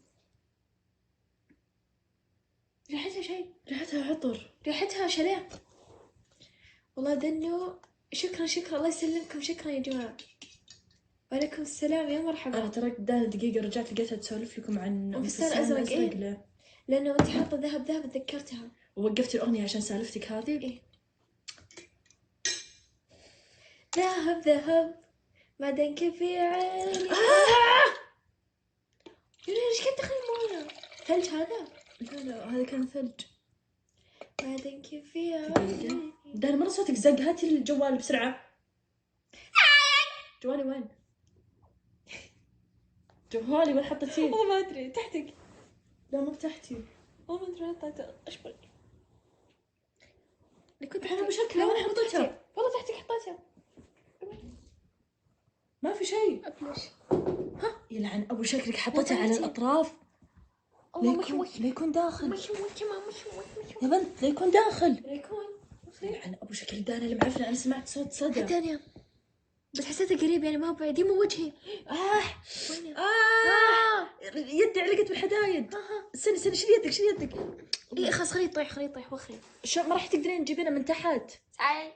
ريحتها شيء. ريحتها عطر. ريحتها شلع. والله دنو شكرا الله يسلمكم. شكرا يا جماعة. وعليكم السلام يا مرحبا. أنا ترى دقيقة رجعت لقيتها تسولف لكم عن فستان أزرق. إيه؟ ليه؟ لأنه أنت حاطة ذهب تذكرتها. ووقفت الأغنية عشان سالفتك هذه. إيه. ذهب ما دنك في عيني. ليش كنت تخلي مويه؟ ثلج هذا؟ لا هذا كان ثلج. ما دنك في دقيقة. عيني. داير مرة صوتك زق. هاتي الجوال بسرعة. جوالي وين؟ جوالي وين حطيتيه؟ والله ما أدري تحتك. لا مو بتحتي. والله ما أدري وين حطيته. أشبك. اللي كنت أنا بشكله وين حطيتها؟ والله تحتك حطيتها. ما في شيء. أبلش. يلعن أبو شكلك حطيتها على وطنتي. الأطراف. ليكون داخل مش يا بنت، ليكون داخل. يكون يعني ابو شكل دانا المعفنه، انا سمعت صوت صدى. حتى انا بس حسيته قريب يعني ما هو بعيد، مو وجهي. يدي علقت بالحدايد. استني شيل يدك. اي خلاص خليه يطيح وخري. شو ما راح تقدرين تجيبينه من تحت؟ تعال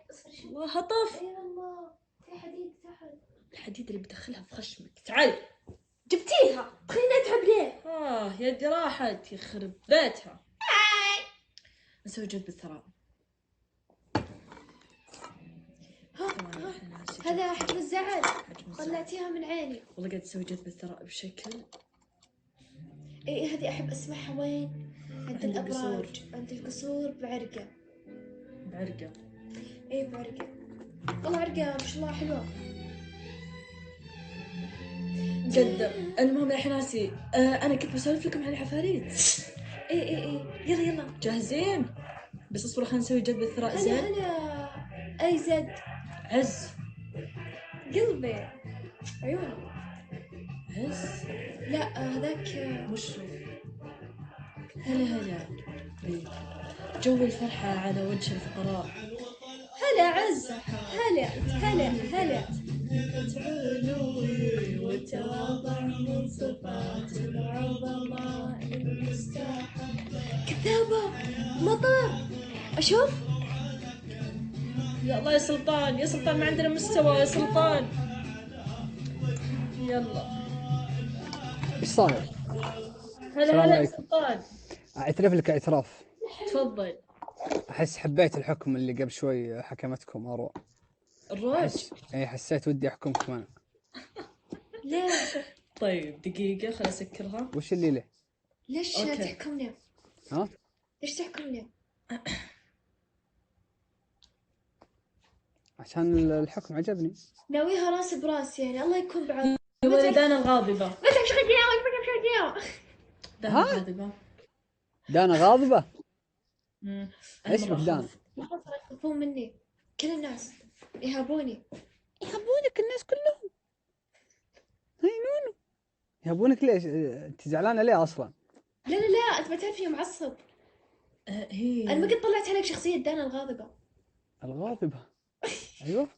هطف. اي والله في حديد تحت. الحديد اللي بدخلها في خشمك. تعالي. جبتيها تخليني اتعب ليه؟ يدي راحت يخرب بيتها. نسوي جذب الثراء. هذا حجم الزعل طلعتيها من عيني. والله قاعد اسوي جذب الثراء بشكل. اي هذه احب اسمعها وين؟ عند الابراج، عند القصور بعرقه. اي بعرقه، والله عرقه ما شاء الله حلوه جد. المهم يا حناسي، انا كنت بسولف لكم عن العفاريت. اي يلا جاهزين؟ بس اصبروا خلينا نسوي جذب الثراء زين. هلا اي زد عز قلبي عيوني. عز لا هذاك وشو؟ هلا إيه. جو الفرحة على وجه الفقراء. هلا عز. هلا والتواضع من صفات العظماء المستحق. كذابة مطر. أشوف يا الله يا سلطان ما عندنا مستوى يا سلطان. يلا ايش صاير؟ هلا يا سلطان. اعترف لك اعتراف. تفضل. احس حبيت الحكم اللي قبل شوي حكمتكم اروع. الروج. حسيت ودي احكمكم انا. ليه؟ طيب دقيقة خل اسكرها. وش اللي له؟ ليش تحكمنا؟ ها؟ ليش تحكمنا؟ عشان الحكم عجبني. ناويها راس براس يعني، الله يكون بعون. ولدانا الغاضبة. ما تعرف شغل دياوي. دانا الغاضبة. دانا غاضبة؟ ايش بك دانا؟ يخافون مني كل الناس، يهابونك الناس كلهم. هاي نونو يهابونك ليش؟ انت زعلانة ليه اصلا؟ لا انت ما تعرف يوم معصب. هي انا ما قد طلعت عليك شخصية دانا الغاضبة. الغاضبة؟ ايوه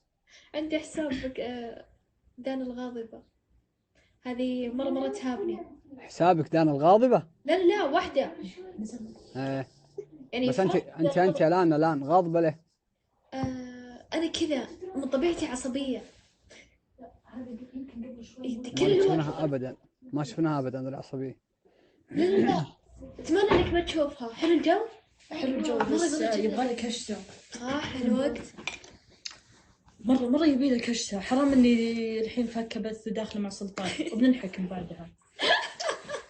عندي حسابك دانا الغاضبة، هذه مرة تهابني. حسابك دانا الغاضبة؟ لا واحدة. يعني بس انت الان غاضبة ليه؟ انا كذا من طبيعتي عصبية. ما شفناها ابدا العصبية. لا اتمنى انك ما تشوفها. حلو الجو بس يبغالك هشة. حلو وقت مرة يبي لك هشة. حرام اني الحين فاكة بث وداخلة مع سلطان وبننحكم بعدها.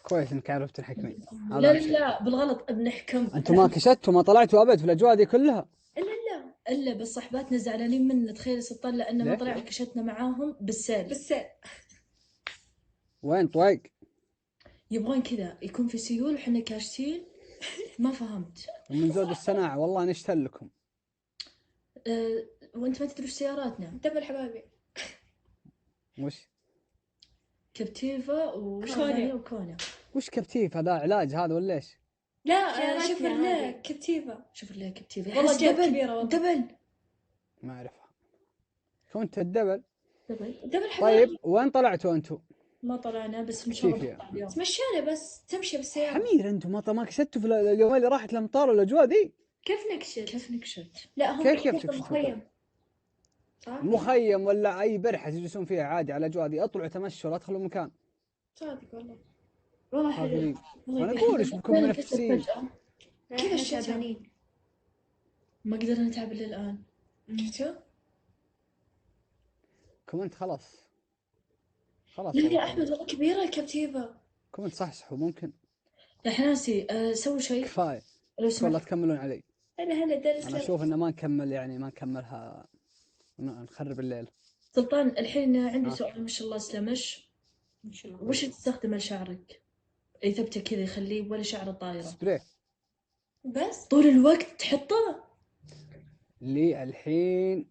كويس انك عرفت الحكمة. لا بالغلط بنحكم. انتم ما كشتوا ما طلعتوا ابد في الاجواء دي كلها. الا بس صاحباتنا زعلانين منا. تخيل سلطان لانه ما طلع كشتنا معاهم بالسيل. وين طويق؟ يبغون كذا يكون في سيول وحنا كاشتين. ما فهمت. ومن زود الصناعة والله نشتل لكم. وانت ما تدري وش سياراتنا؟ دبل حبايبي. وش؟ كابتيفا وكونا. وش كابتيفا؟ هذا علاج هذا ولا ايش؟ لا شوف لنا كابتيفا. والله جبل كبيرة دبل. ما اعرفها. كنت الدبل. دبل حبايبي. طيب وين طلعتوا انتم؟ ما طلعنا بس ان شاء الله اليوم. تمشينا بس تمشي بالسيارة. حمير انتم ما كشتوا في اليومين اللي راحت الامطار والاجواء دي. كيف نكشت؟ لا هم كيف المخيم. مخيم ولا اي برحة يجلسون فيها عادي على الاجواء دي. اطلعوا تمشوا لا تدخلوا مكان. صادق والله حلو. وانا اقول ايش بكم منافسين كذا الشتانين. ما قدرنا نتعب الا الان. شفتوا؟ كومنت خلاص. يا احمد والله كبيرة الكابتيفا. كومنت صحصحوا ممكن. يا حناسي سووا شيء. كفاية. والله تكملون علي. هلا درس. انا اشوف انه ما نكملها نخرب الليل. سلطان الحين عندي سؤال. ما شاء الله سلمش. وش تستخدم لشعرك؟ يثبته كذا يخليه ولا شعره طايرة؟ سبراي. بس طول الوقت تحطه؟ لي الحين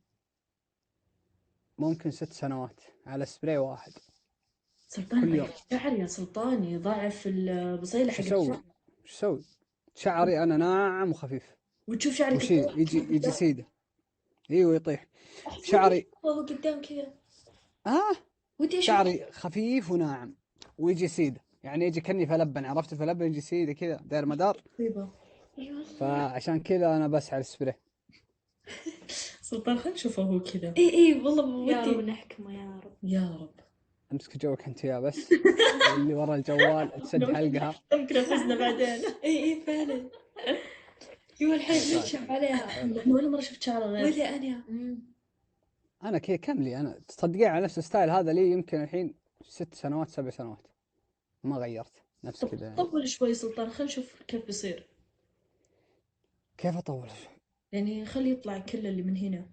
ممكن 6 سنوات على سبراي واحد. سلطان شعر يا سلطان يضاعف البصيلة حق الشعر. شو اسوي؟ شعري انا ناعم وخفيف، وتشوف شعرك وشي يجي سيده. ايوه يطيح شعري. هو قدام كذا اه شعري خفيف وناعم ويجي سيده، يعني يجي كني فلبن، عرفت الفلبن يجي سيده كذا داير مدار. فعشان كذا انا بسعى السبري. سلطان خلينا نشوفه هو كذا. اي والله يا رب ودي. نحكمه يا رب. يا رب. امسك جوك انت يا بس اللي ورا الجوال تسد حلقها. يمكن فزنا بعدين. اي فعلا. يو الحين نشوف عليها. احنا ولا مرة شفت شعره غير. ولا انا. انا كذا كم لي، انا تصدقين على نفس الستايل هذا لي يمكن الحين 6 سنوات 7 سنوات ما غيرت نفس كذا. طول شوي سلطان، خلينا نشوف كيف بيصير. كيف اطول؟ يعني خلي يطلع كل اللي من هنا.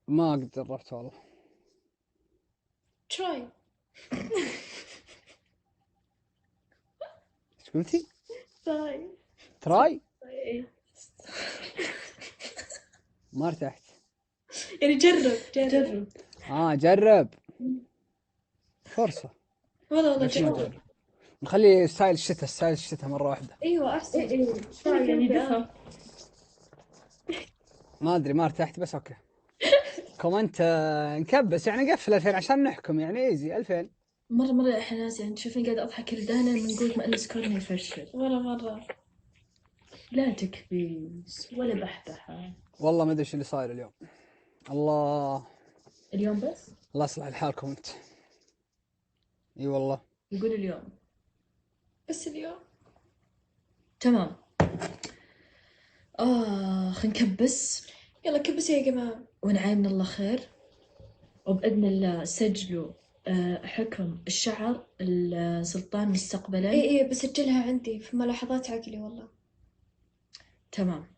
ما قد جربت والله. تراي. ايش قلتي؟ تراي. تراي؟ ما ارتحت. يعني جرب. جرب فرصة. والله جرب. نخلي ستايل الشتاء مرة واحدة. ايوه احسن. يعني دفع. ما ادري ما ارتحت بس اوكي. كومنت نكبس يعني قفل 2000 عشان نحكم يعني ايزي 2000. مرة احنا ناس يعني تشوفني قاعد اضحك الدهنة من قوة ما انس كورني يفشل. ولا مرة. لا تكبيس ولا بحبحة. والله ما ادري ايش اللي صاير اليوم. الله اليوم بس؟ الله يصلح حالكم انت. اي والله. يقول اليوم. بس اليوم. تمام. خلينا نكبس. يلا كبسوا يا جماعة. ونعايمنا الله خير. وبإذن الله سجلوا حكم الشعر السلطان مستقبلا. اي بسجلها عندي في ملاحظات عقلي والله. تمام.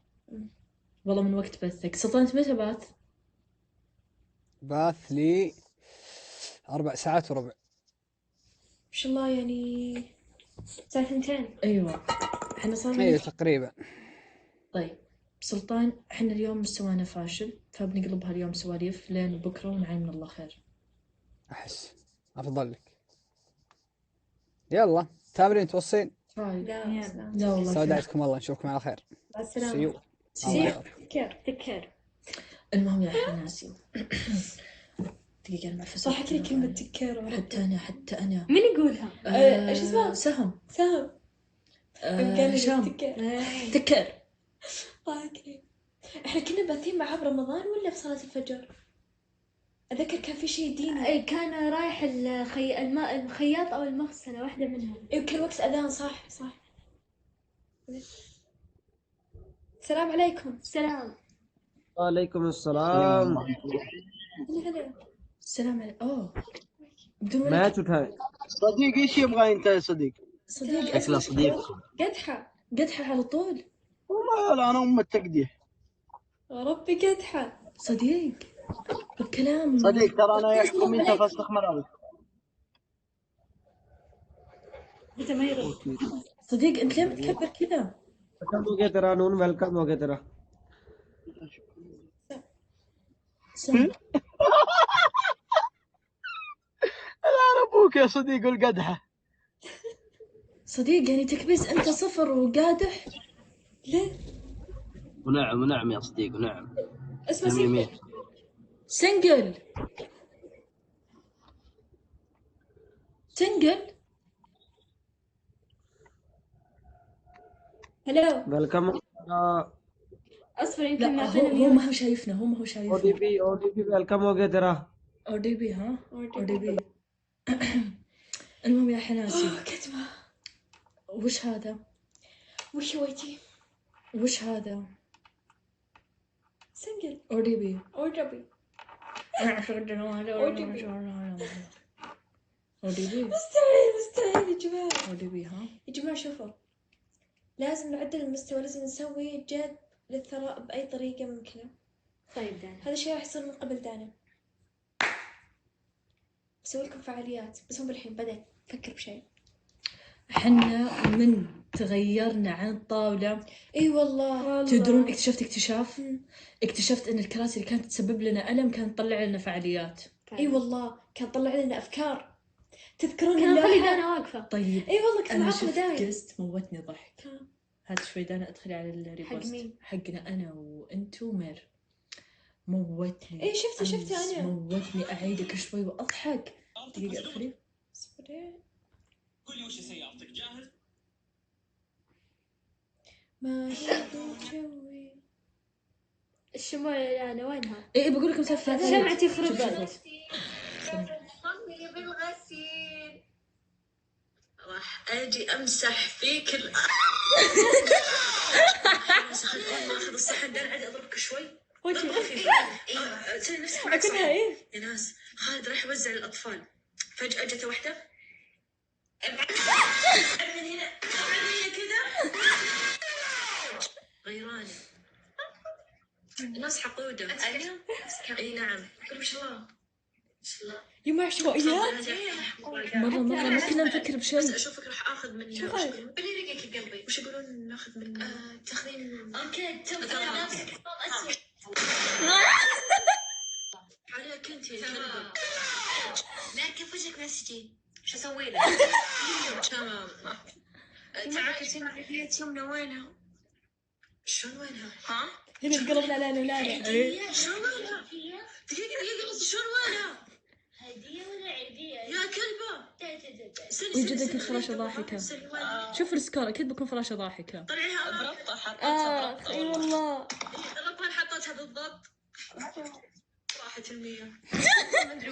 والله من وقت بثك سلطان انت متى باث لي 4 ساعات وربع. ما شاء الله يعني ساعة 2. ايوه احنا صار ايوه تقريبا. طيب سلطان احنا اليوم مستوانا فاشل، فبنقلبها اليوم سواليف لين بكره ونعايمنا الله خير. احس افضل لك. يلا تامرين توصين. لا والله استودعتكم الله، نشوفكم على خير. مع السلامة. تكر. المهم يا احنا ناسي. دقيقة انا معفسة. صح كذا كلمة تكر. حتى انا. مين يقولها؟ ايش اسمها؟ سهم. هشام. تكر. اوكي. احنا كنا باثين معاه برمضان ولا في صلاة الفجر؟ أذكر كان في شيء ديني. اي كان رايح الخياط او المغسلة واحدة منهم. اي كان وقت اذان. صح. السلام عليكم. سلام. وعليكم السلام. هلا. السلام عليكم. بدون ما تفهم صديق ايش يبغى انت يا صديق؟ صديق شكله صديق. قدحة على طول. والله لا انا ام التقديح. ربي قدحة. صديق بالكلام. صديق ترى انا يحكم انت فسخ ملابس. انت ما يرد. صديق انت ليه متكبر كذا؟ वेलकम हो गया तेरा नून वेलकम हो गया तेरा لا ابوك يا صديق القدحة. صديق يعني تكبيس انت صفر وقادح. ليه؟ ونعم يا صديق ونعم. اسمه سنجل. هلو. वेलकम اصفر لا يمكن هو ما هو شايفنا. ओडीपी वेलकम हो गया तेरा. ODB ها ODB. المهم يا حناسي كتمة. وش هذا؟ وش هويتي؟ وش هذا؟ سنجل. ODB. مستوعب يا جماعة. ODB ها يا جماعة شوفوا، لازم نعدل المستوى، لازم نسوي جذب للثراء بأي طريقة ممكنة. طيب دانا، هذا الشيء راح يصير من قبل دانا. بسوي لكم فعاليات بس مو بالحين، بعدين فكر بشيء. حنا من تغيرنا عن الطاولة. اي والله تدرون اكتشفت ان الكراسي اللي كانت تسبب لنا ألم كانت تطلع لنا فعاليات. اي والله كان طلع لنا افكار. تذكرون كان خلي اللوحة؟ دانا واقفة. طيب اي والله كنت انا معاكم شفت دايم. قست موتني ضحك. هات شوي دانا ادخلي على الريبوست مين؟ حقنا انا وانت ومير. موتني. اي شفتي أمس انا. موتني اعيدك شوي واضحك. دقيقة ادخلي. اصبري. قولي وش سيارتك جاهز؟ ما شفت جوي. الشموع يا انا وينها؟ ايه بقول لكم سالفة شمعتي خربت. صلي بالغسيل راح اجي امسح فيك امسح اخذ الصحن ده عادي اضربك شوي وجهي. سوي نفسك اكلها صحن. ايه؟ يا ناس خالد راح يوزع للاطفال فجأة جت واحدة ابعد من هنا ابعد من هنا كذا غيراني الناس حقودة. انا اي نعم ما شاء الله ما شاء الله يما عشوائيات. مرة ما كنا نفكر بس بشيء. اشوفك راح اخذ من شوف وش يقولون؟ بلي رقك قلبي وش يقولون ناخذ من تاخذين اوكي عليك انت يا كلبة. لا كيف وجهك مسجين شو اسوي لك؟ تمام تعالي يمنا وينها؟ شلون وينها؟ ها؟ هنا القلب لا شلون وينها؟ دقيقة بس شلون وينها؟ هدية ولا عيدية؟ يا كلبة وجد اكيد فراشة ضاحكة. شوف السكور اكيد بكون فراشة ضاحكة. طلعيها ضربتها حطيتها اي والله. ضربتها حطيتها بالضبط راحت المية ما ادري